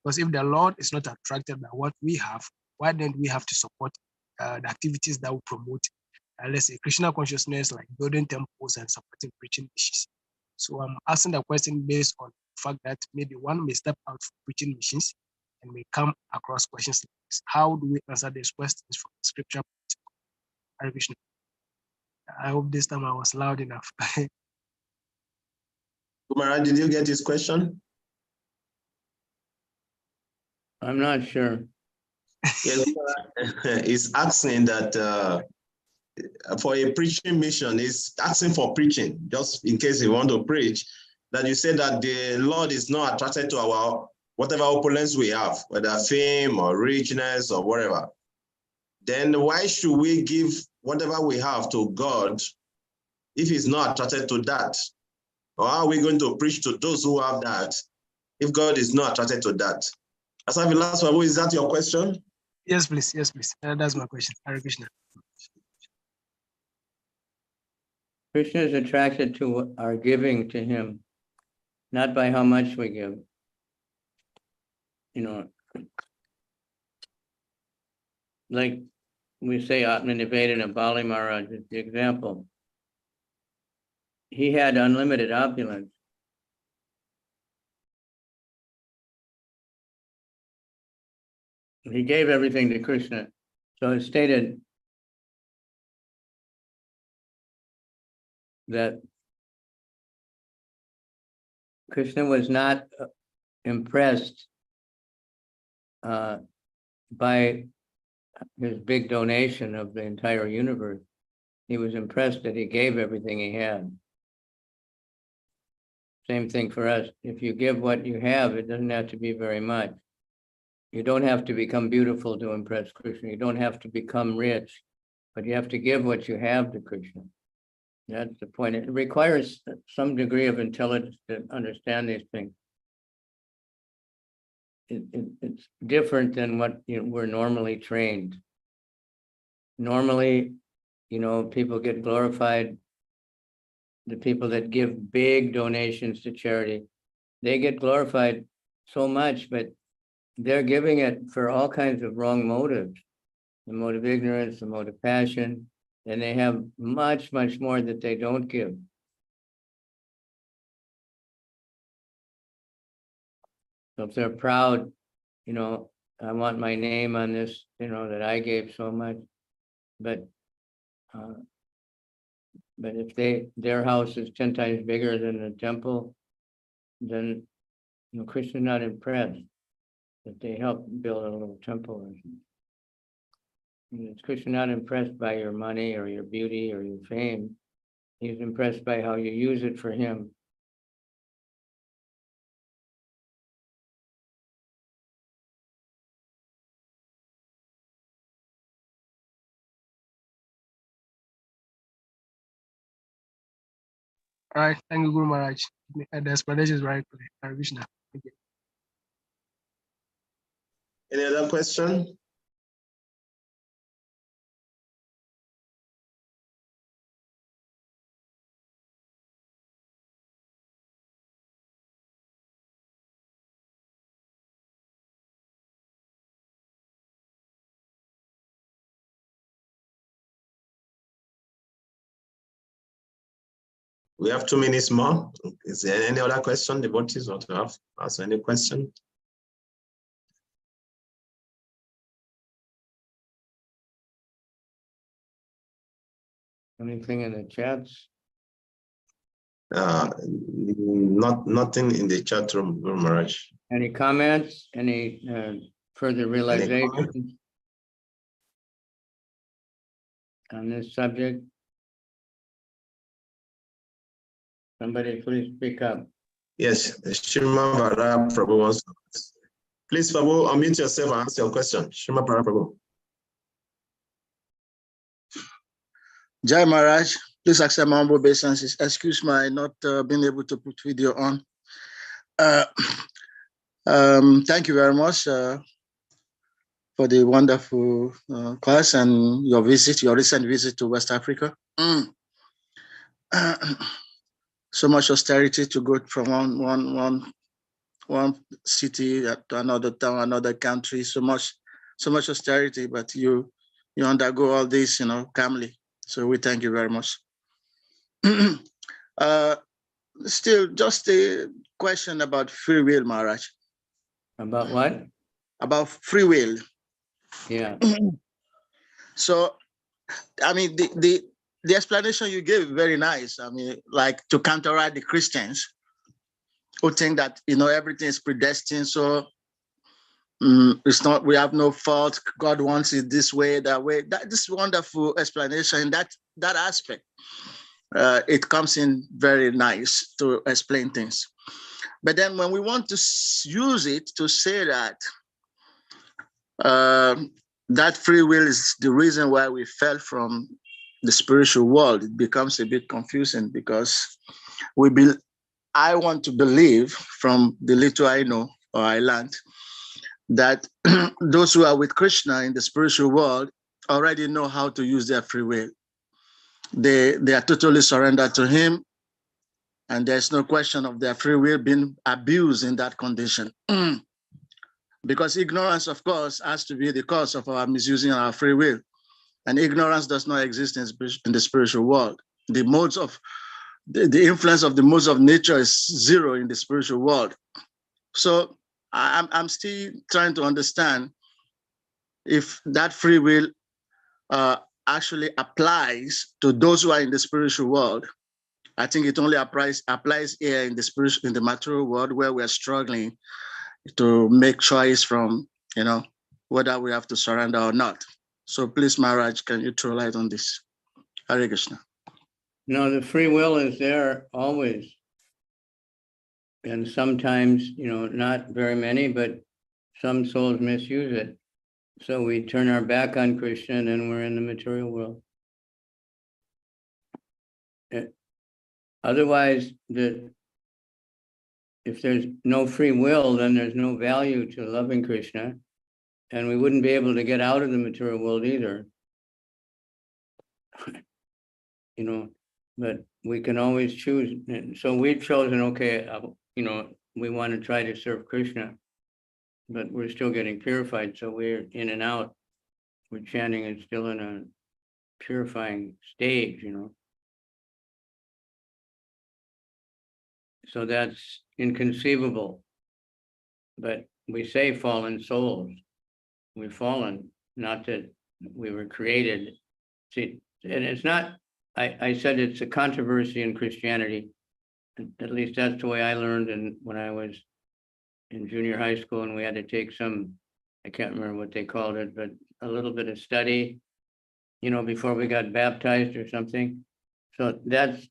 Because if the Lord is not attracted by what we have, why then do we have to support the activities that will promote, let's say, Krishna consciousness, like building temples and supporting preaching missions? So I'm asking the question based on the fact that maybe one may step out for preaching missions and may come across questions like this. How do we answer these questions from scripture? Hare Krishna. I hope this time I was loud enough. Kumara, did you get his question? I'm not sure. Yes, he's asking that for a preaching mission, he's asking for preaching, just in case you want to preach, that you say that the Lord is not attracted to our whatever opulence we have, whether fame or richness or whatever. Then why should we give whatever we have to God if he's not attracted to that? Or how are we going to preach to those who have that if God is not attracted to that? Asavilas Babu, is that your question? Yes, please. Yes, please. That's my question. Hare Krishna. Krishna is attracted to our giving to him, not by how much we give. You know, like we say, Atmaniveda Bali Maharaj is the example. He had unlimited opulence. He gave everything to Krishna. So it's stated that Krishna was not impressed by his big donation of the entire universe. He was impressed that he gave everything he had. Same thing for us. If you give what you have, it doesn't have to be very much. You don't have to become beautiful to impress Krishna. You don't have to become rich, but you have to give what you have to Krishna. That's the point. It requires some degree of intelligence to understand these things. It's different than what we're normally trained. Normally, people get glorified. The people that give big donations to charity, they get glorified so much, but they're giving it for all kinds of wrong motives. The motive of ignorance, the motive of passion, and they have much, much more that they don't give. So if they're proud, I want my name on this, that I gave so much, but if their house is 10 times bigger than the temple, then Krishna's not impressed. that they helped build a little temple. And is Krishna not impressed by your money or your beauty or your fame? He's impressed by how you use it for him. All right, thank you, Guru Maharaj. The explanation is very clear. Hare Krishna. Thank you. Any other question? We have 2 minutes more. Is there any other question? Devotees want to have ask any question? Anything in the chats? Nothing in the chat room, Guru Maharaj. Any comments? Any further realizations on this subject? Somebody please speak up. Yes, Shima Vara Prabhu wants to ask. Please, Prabhu, unmute yourself and ask your question. Shima Vara Prabhu. Jai Maharaj, please accept my humble obeisances. Excuse my not being able to put video on. Thank you very much for the wonderful class and your recent visit to West Africa. So much austerity to go from one city to another town, another country. So much austerity, but you undergo all this, calmly. So we thank you very much. Still, just a question about free will, Maharaj. About what? About free will. Yeah. So, I mean, the explanation you gave is very nice. I mean, like to counteract the Christians who think that, everything is predestined. So it's not, we have no fault. God wants it this way, that way. This wonderful explanation in that aspect. It comes in very nice to explain things. But then when we want to use it to say that that free will is the reason why we fell from the spiritual world, it becomes a bit confusing because I want to believe, from the little I know or I learned, that those who are with Krishna in the spiritual world already know how to use their free will. They are totally surrendered to him, and there's no question of their free will being abused in that condition. Because ignorance, of course, has to be the cause of our misusing our free will. And ignorance does not exist in the spiritual world. The influence of the modes of nature is zero in the spiritual world. So I'm still trying to understand if that free will actually applies to those who are in the spiritual world. I think it only applies here in the material world, where we're struggling to make choice from, whether we have to surrender or not. So please, Maharaj, can you throw light on this? Hare Krishna. No, the free will is there always. And sometimes, not very many, but some souls misuse it. So we turn our back on Krishna and then we're in the material world. Otherwise, if there's no free will, then there's no value to loving Krishna, and we wouldn't be able to get out of the material world either. But we can always choose. So we've chosen, okay, we want to try to serve Krishna, but we're still getting purified. So we're in and out. We're chanting and still in a purifying stage, So that's inconceivable. But we say fallen souls. We've fallen, not that we were created. See, and it's not, I said it's a controversy in Christianity. At least that's the way I learned, and when I was in junior high school, and we had to take some, I can't remember what they called it, but a little bit of study, before we got baptized or something. So that's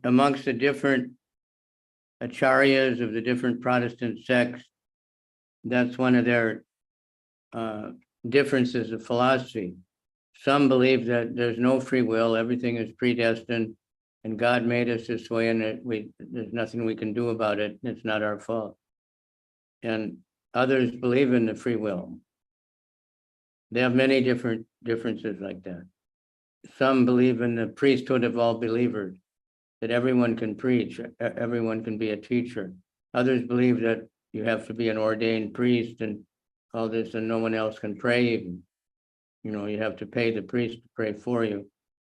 amongst the different acharyas of the different Protestant sects. That's one of their differences of philosophy. Some believe that there's no free will, everything is predestined, and God made us this way, and there's nothing we can do about it. It's not our fault. And others believe in the free will. They have many different differences like that. Some believe in the priesthood of all believers, that everyone can preach, everyone can be a teacher. Others believe that you have to be an ordained priest and all this, and no one else can pray even. You have to pay the priest to pray for you.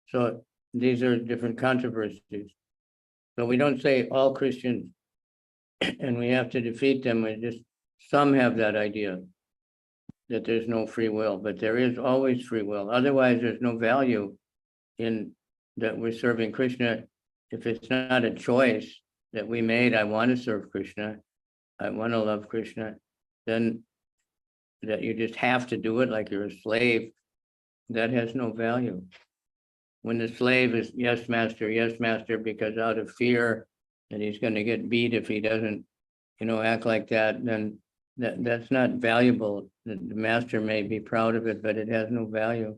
So these are different controversies. So we don't say all Christians and we have to defeat them. Some have that idea that there's no free will, but there is always free will. Otherwise, there's no value in that we're serving Krishna. If it's not a choice that we made, I want to serve Krishna, I want to love Krishna, then that you just have to do it like you're a slave, that has no value. When the slave is yes, master, because out of fear that he's going to get beat if he doesn't, act like that, then that's not valuable. The master may be proud of it, but it has no value.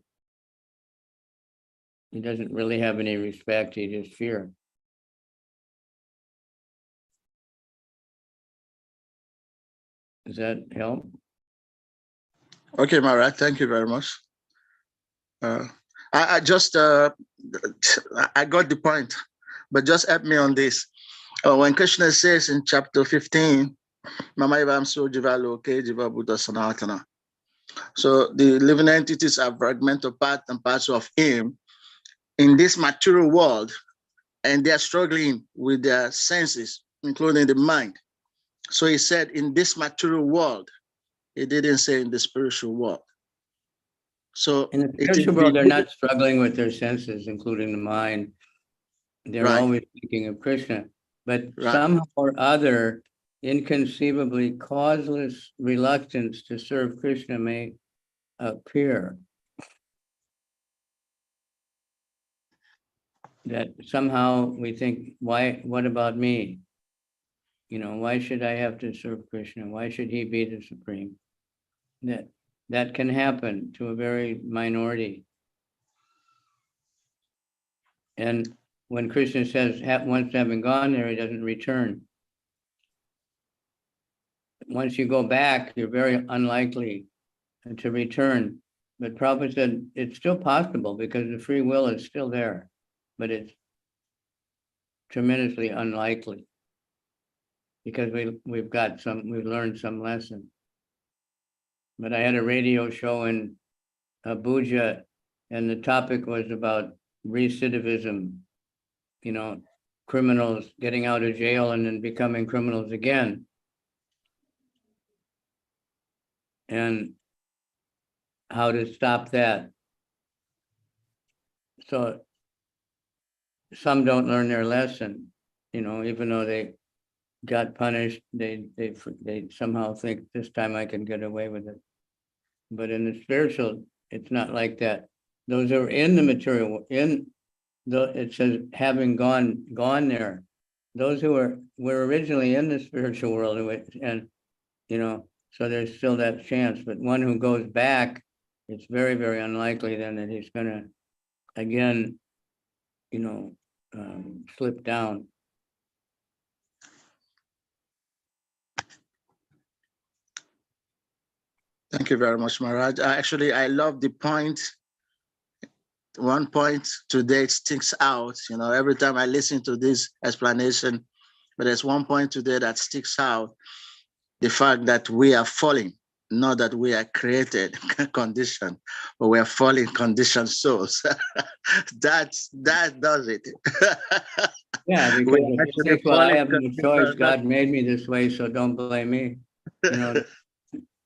He doesn't really have any respect, he just fear. Does that help? Okay, Maharaj, thank you very much. I just, I got the point, but just help me on this. When Krishna says in chapter 15, so the living entities are fragmented parts and parts of him in this material world, and they are struggling with their senses, including the mind. So he said in this material world, he didn't say in the spiritual world. So in the spiritual world, they're not struggling with their senses, including the mind. They're always thinking of Krishna, but somehow or other, inconceivably causeless reluctance to serve Krishna may appear. That somehow we think, what about me? Why should I have to serve Krishna? Why should he be the supreme? That can happen to a very minority. And when Krishna says, once having gone there, he doesn't return. Once you go back, you're very unlikely to return. But Prabhupada said it's still possible because the free will is still there, but it's tremendously unlikely because we've learned some lesson. But I had a radio show in Abuja, and the topic was about recidivism, criminals getting out of jail and then becoming criminals again. And how to stop that. So some don't learn their lesson, even though they got punished, they somehow think this time I can get away with it. But in the spiritual, it's not like that. Those who are in the material, it says having gone there. Those who were originally in the spiritual world, and so there's still that chance. But one who goes back, it's very, very unlikely then that he's going to again, slip down. Thank you very much, Maharaj. Actually, I love the point. One point today sticks out. Every time I listen to this explanation, but there's one point today that sticks out: the fact that we are falling, not that we are created conditioned, but we are falling conditioned souls. that does it. Yeah, because I have no choice. God made me this way, so don't blame me.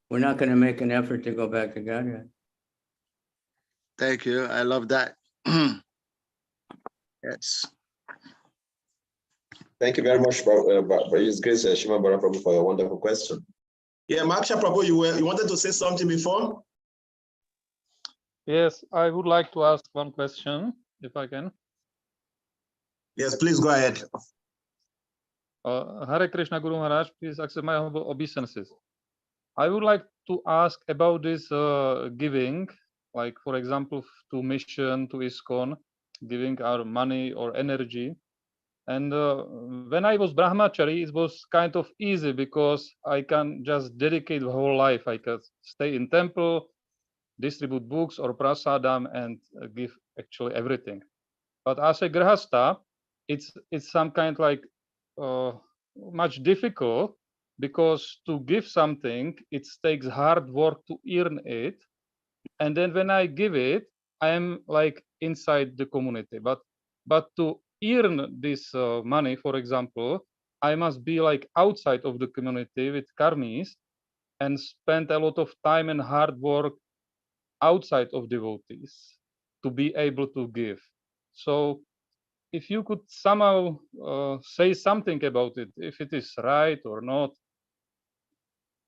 We're not going to make an effort to go back to God yet. Thank you. I love that. Yes. Thank you very much, His Grace Shima Bara Prabhu, for your wonderful question. Yeah, Maksha Prabhu, you wanted to say something before? Yes, I would like to ask one question, if I can. Yes, please go ahead. Hare Krishna Guru Maharaj, please accept my humble obeisances. I would like to ask about this giving, like for example, to mission, to ISKCON, giving our money or energy. And when I was Brahmachari, it was kind of easy because I can just dedicate the whole life. I can stay in temple, distribute books or prasadam, and give actually everything. But as a grahasta, it's some kind like much difficult, because to give something, it takes hard work to earn it, and then when I give it, I am like inside the community. But to earn this money, for example, I must be like outside of the community with karmis and spend a lot of time and hard work outside of devotees to be able to give. So if you could somehow say something about it, if it is right or not.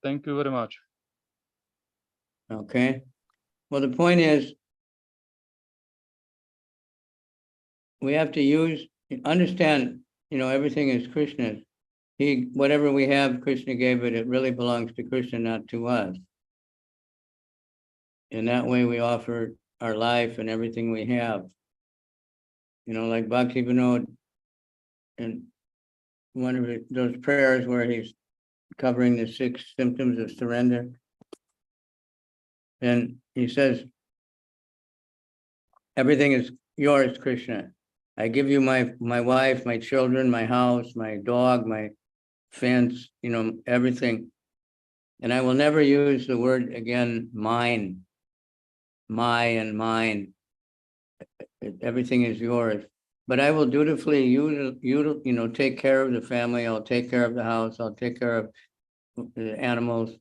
Thank you very much. Okay. Well, the point is, we have to understand, everything is Krishna's. Whatever we have, Krishna gave it. It really belongs to Krishna, not to us. In that way, we offer our life and everything we have. Like Bhakti Vinod, and one of those prayers where he's covering the 6 symptoms of surrender. And he says, everything is yours, Krishna. I give you my wife, my children, my house, my dog, my fence, everything. And I will never use the word again, mine, my and mine. Everything is yours. But I will dutifully, take care of the family. I'll take care of the house. I'll take care of the animals,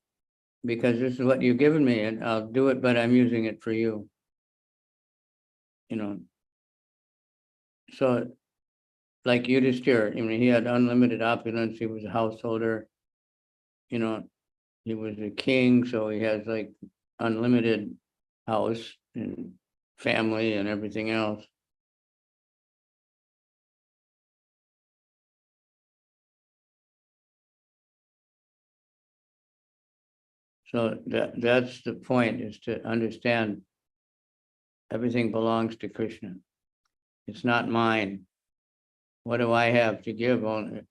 because this is what you've given me, and I'll do it, but I'm using it for you. So like Yudhishthira, he had unlimited opulence. He was a householder, he was a king, so he has like unlimited house and family and everything else. So that's the point, is to understand everything belongs to Krishna. It's not mine. What do I have to give? I'm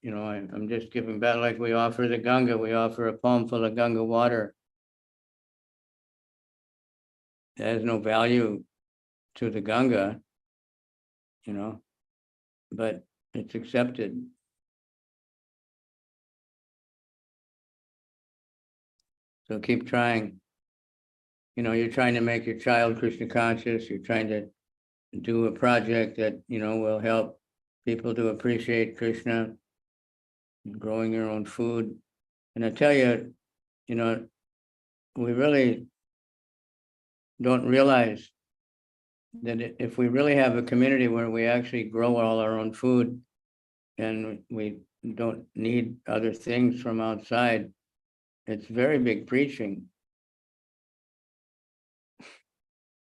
just giving back, like we offer the Ganga. We offer a palm full of Ganga water. It has no value to the Ganga, but it's accepted. So keep trying. You're trying to make your child Krishna conscious. You're trying to do a project that, will help people to appreciate Krishna, growing your own food. And I tell you, we really don't realize that if we really have a community where we actually grow all our own food and we don't need other things from outside, it's very big preaching.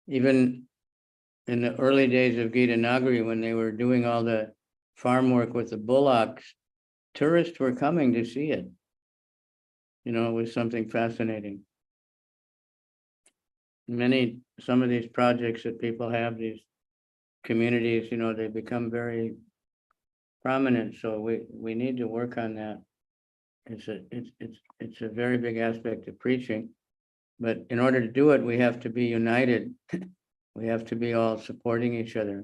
Even in the early days of Gita Nagari, when they were doing all the farm work with the bullocks, tourists were coming to see it. It was something fascinating. Some of these projects that people have, these communities, they become very prominent. So we need to work on that. It's a very big aspect of preaching, but in order to do it, we have to be united. We have to be all supporting each other.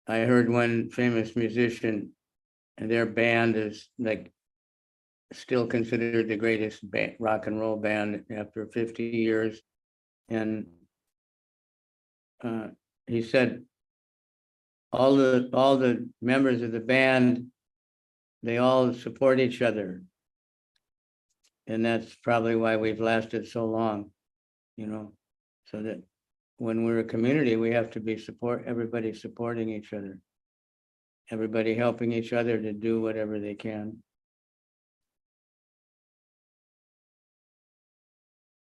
I heard one famous musician, and their band is like still considered the greatest rock and roll band after 50 years. And he said all the members of the band, they all support each other. And that's probably why we've lasted so long, so that when we're a community, we have to be everybody supporting each other. everybody helping each other to do whatever they can.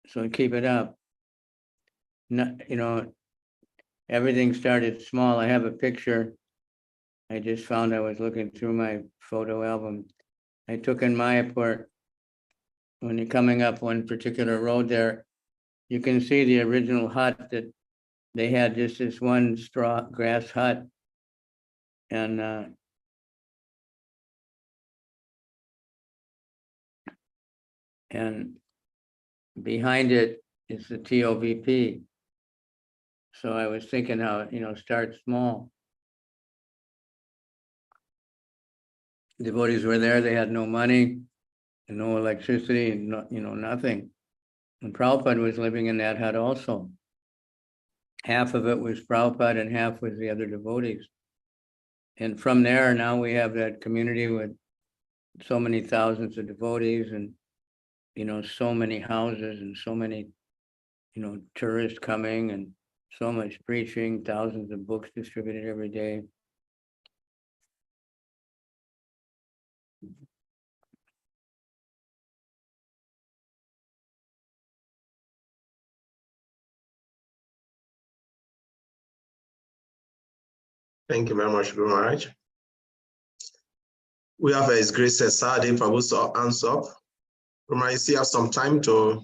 So keep it up. Not, you know, everything started small. I have a picture I just found. I was looking through my photo album. I took in Mayapur. When you're coming up one particular road there, you can see the original hut that they had, just this one straw grass hut. And behind it is the TOVP. So I was thinking how, you know, start small. Devotees were there, they had no money, and no electricity, and no, you know, nothing. And Prabhupada was living in that hut also. Half of it was Prabhupada and half was the other devotees. And from there, now we have that community with so many thousands of devotees and, you know, so many houses and so many, you know, tourists coming and so much preaching, thousands of books distributed every day. Thank you very much, Guru Maharaj. We have His Grace Sadi Prabhu's hands up. Guru Maharaj, you still have some time to.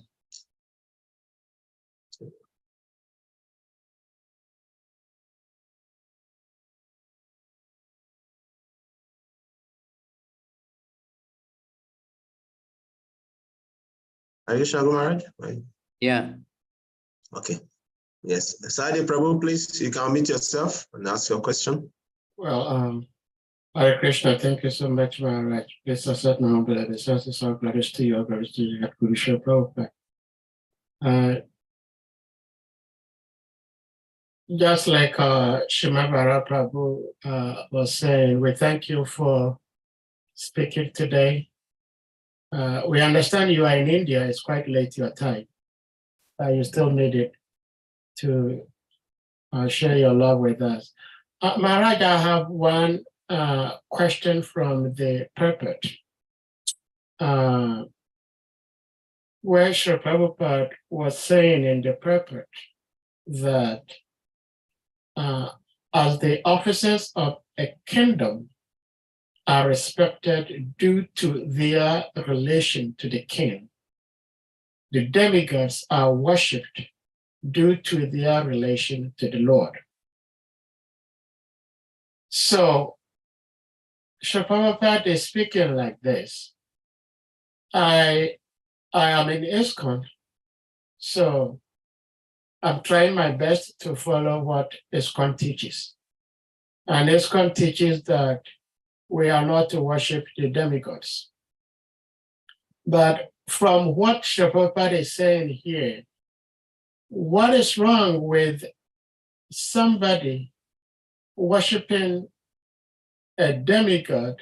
Are you sure, Guru Maharaj? Yeah. Okay. Yes. Sadi Prabhu, please, you can unmute yourself and ask your question. Well, Hare Krishna, thank you so much, Maharaj. Please accept my humble obeisances. All glories to you, all glories to you, Guru Srila Prabhupada. Just like Shimabara Prabhu was saying, we thank you for speaking today. We understand you are in India, it's quite late your time. You still need it to share your love with us. Maharaj, I have one question from the pulpit, where Srila Prabhupada was saying in the pulpit that as the officers of a kingdom are respected due to their relation to the king, the demigods are worshipped due to their relation to the Lord. So, Srila Prabhupada is speaking like this. I am in ISKCON, so I'm trying my best to follow what ISKCON teaches. And ISKCON teaches that we are not to worship the demigods. But from what Srila Prabhupada is saying here, what is wrong with somebody worshiping a demigod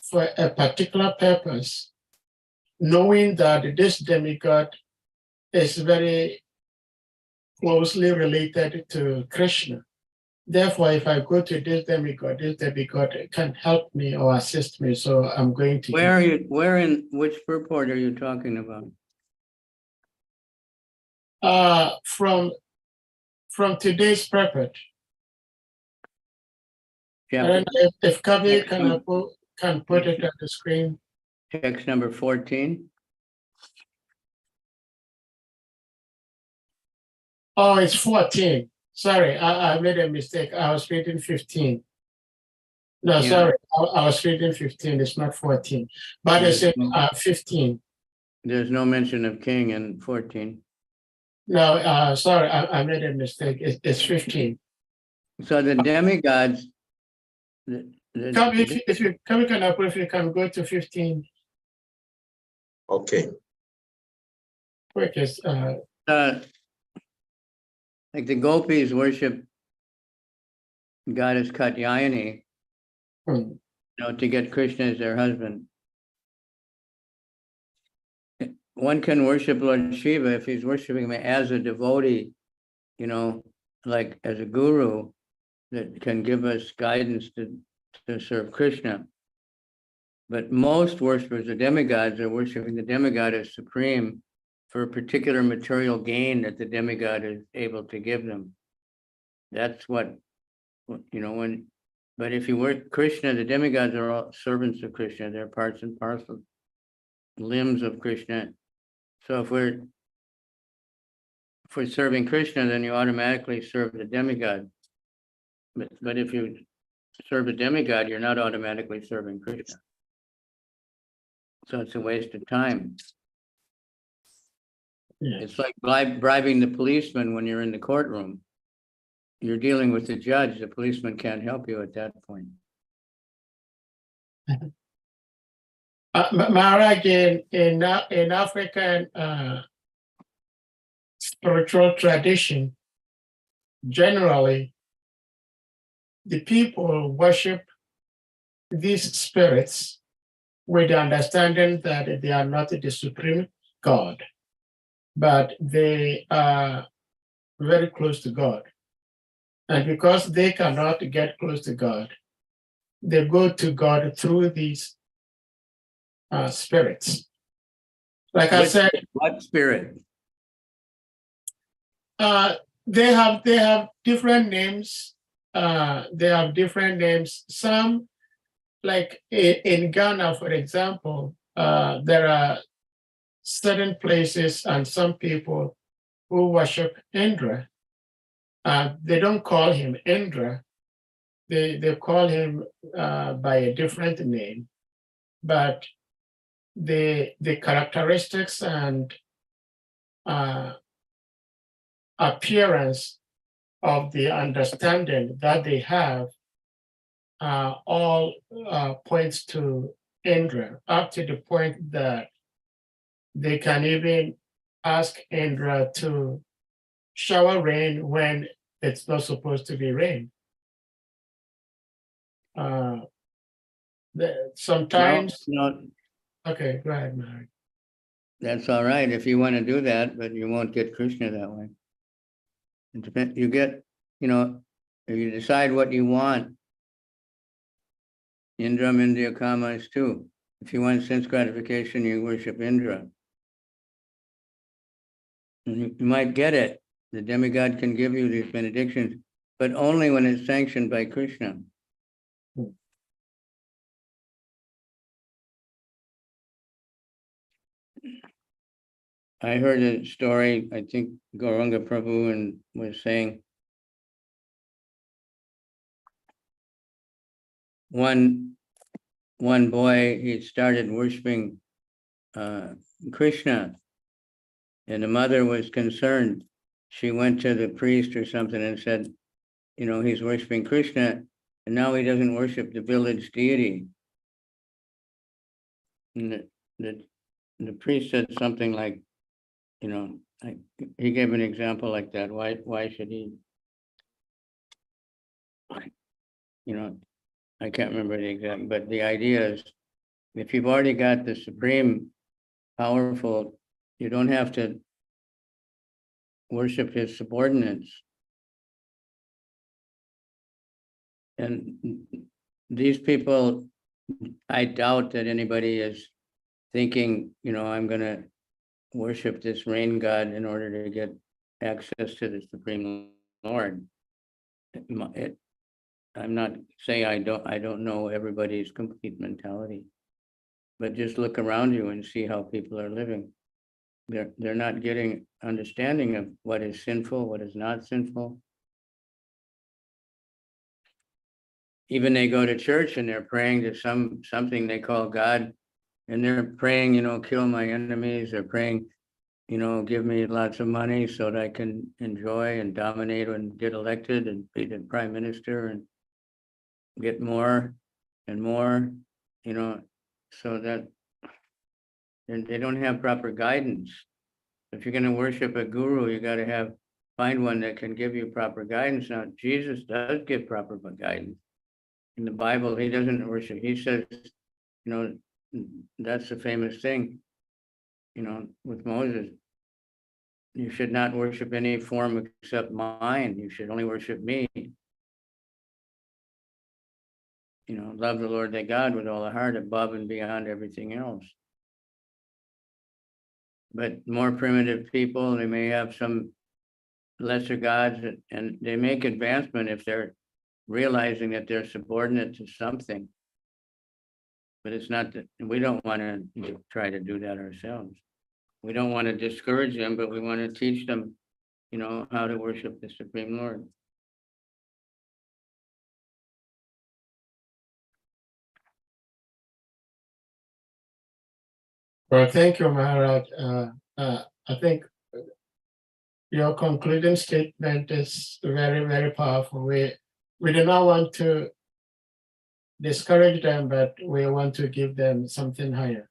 for a particular purpose, knowing that this demigod is very closely related to Krishna? Therefore, if I go to this demigod can help me or assist me, so I'm going to. Where in which purport are you talking about? From today's purport. Yeah. I don't know if Kavi can put it on the screen. Text number 14. Oh, it's 14. Sorry, I made a mistake. I was reading 15. No, Yeah. sorry, I was reading 15. It's not 14, but it's in 15. There's no mention of king in 14. No, sorry, I made a mistake. It's 15. So the demigods. If you can go to 15. Okay. Quickest. Like the gopis worship goddess Katyayani, you know, to get Krishna as their husband. One can worship Lord Shiva if he's worshiping him as a devotee, you know, like as a guru that can give us guidance to to serve Krishna. But most worshippers of demigods are worshiping the demigod as supreme for a particular material gain that the demigod is able to give them. That's what, but if you worship Krishna, the demigods are all servants of Krishna. They're parts and parcels, limbs of Krishna. So if we're serving Krishna, then you automatically serve the demigod. But if you serve a demigod, you're not automatically serving Krishna. So it's a waste of time. Yeah. It's like bribing the policeman when you're in the courtroom. You're dealing with the judge. The policeman can't help you at that point. Maharaj, in African spiritual tradition, generally, the people worship these spirits with the understanding that they are not the supreme God, but they are very close to God. And because they cannot get close to God, they go to God through these spirits. Like I said, What spirit? they have different names. Some, like in Ghana, for example, there are certain places and some people who worship Indra. They don't call him Indra. They call him by a different name, but the characteristics and appearance of the understanding that they have all points to Indra, up to the point that they can even ask Indra to shower rain when it's not supposed to be rain. Sometimes, No, okay, go ahead, Mary. that's all right if you want to do that, but you won't get Krishna that way. It depends. You get, if you decide what you want, Indram, Indriya Kama is too. If you want sense gratification, you worship Indra. And you might get it. The demigod can give you these benedictions, but only when it's sanctioned by Krishna. I heard a story, I think Gauranga Prabhu was saying, one boy, he started worshiping Krishna, and the mother was concerned. She went to the priest or something and said, he's worshiping Krishna, and now he doesn't worship the village deity. And the priest said something like, he gave an example like that. Why should he? I can't remember the exact, but the idea is, if you've already got the supreme powerful, you don't have to worship his subordinates. And these people, I doubt that anybody is thinking, I'm going to worship this rain god in order to get access to the Supreme Lord. I'm not saying I don't know everybody's complete mentality, but just look around you and see how people are living. They're not getting understanding of what is sinful, what is not sinful. Even they go to church and they're praying to something they call God, and they're praying, kill my enemies. They're praying, give me lots of money so that I can enjoy and dominate and get elected and be the prime minister and get more and more, so that they don't have proper guidance. If you're going to worship a guru, you got to find one that can give you proper guidance. Now, Jesus does give proper guidance. In the Bible, he doesn't worship. He says, that's the famous thing, with Moses. You should not worship any form except mine. You should only worship me. love the Lord thy God with all the heart, above and beyond everything else. But more primitive people, they may have some lesser gods, and they make advancement if they're realizing that they're subordinate to something. But it's not that we don't want to try to do that ourselves. We don't want to discourage them, but we want to teach them, how to worship the Supreme Lord. Well, thank you, Maharaj. I think your concluding statement is very, very powerful. We do not want to discourage them, but we want to give them something higher.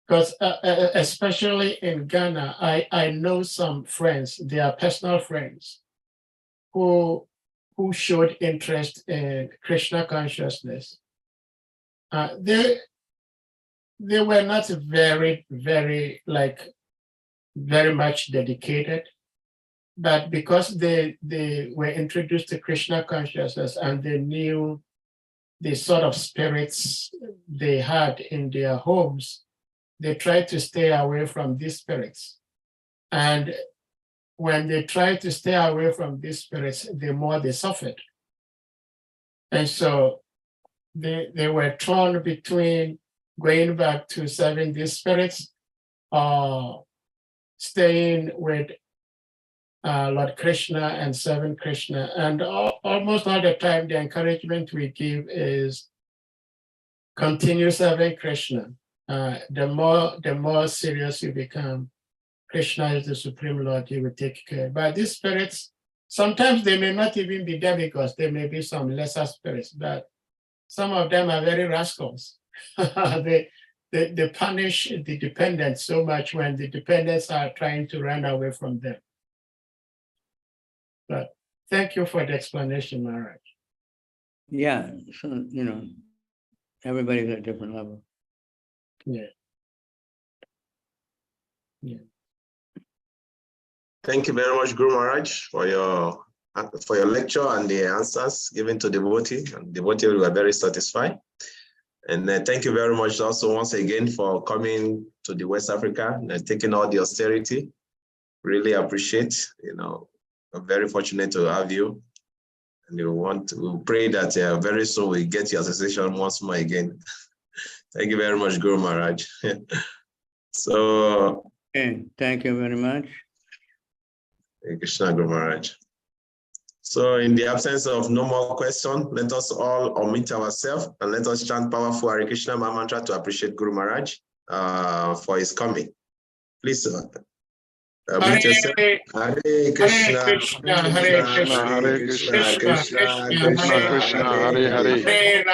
Because especially in Ghana, I know some friends, they are personal friends, who showed interest in Krishna consciousness. They were not very, very, very much dedicated, but because they were introduced to Krishna consciousness and they knew the sort of spirits they had in their homes, they tried to stay away from these spirits. And when they tried to stay away from these spirits, the more they suffered. And so they were torn between going back to serving these spirits or staying with Lord Krishna and serving Krishna. And almost all the time, the encouragement we give is continue serving Krishna. The more serious you become, Krishna is the Supreme Lord, he will take care. But these spirits, sometimes they may not even be demigods, there may be some lesser spirits, but some of them are very rascals. They punish the dependents so much when the dependents are trying to run away from them. But thank you for the explanation, Maharaj. Yeah, so, everybody's at a different level. Yeah. Thank you very much, Guru Maharaj, for your lecture and the answers given to devotee. And devotee were very satisfied. And thank you very much also once again for coming to the West Africa and taking all the austerity. Really appreciate, I'm very fortunate to have you. And we pray that very soon we get your association once more again. Thank you very much, Guru Maharaj. So. Okay, thank you very much. Krishna Guru Maharaj. So in the absence of no more questions, let us all unmute ourselves and let us chant powerful Hare Krishna mantra to appreciate Guru Maharaj for his coming. Please unmute yourself. Hare Krishna, Hare Krishna, Hare Krishna, Krishna Krishna, Hare Hare, Hare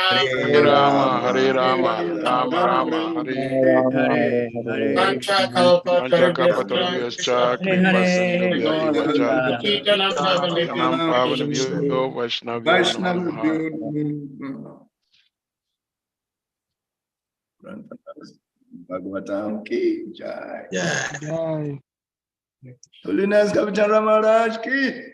Rama, Hare Rama, Rama Rama, Hare Hare Panchakapatarubhyascha, Kripa Sindhubhya Nam Pavanabhyo Vaishnavyo Namo Bhagavatam ki jai. Yeah. Jai. Holiness Kavicandra Maharaj ki.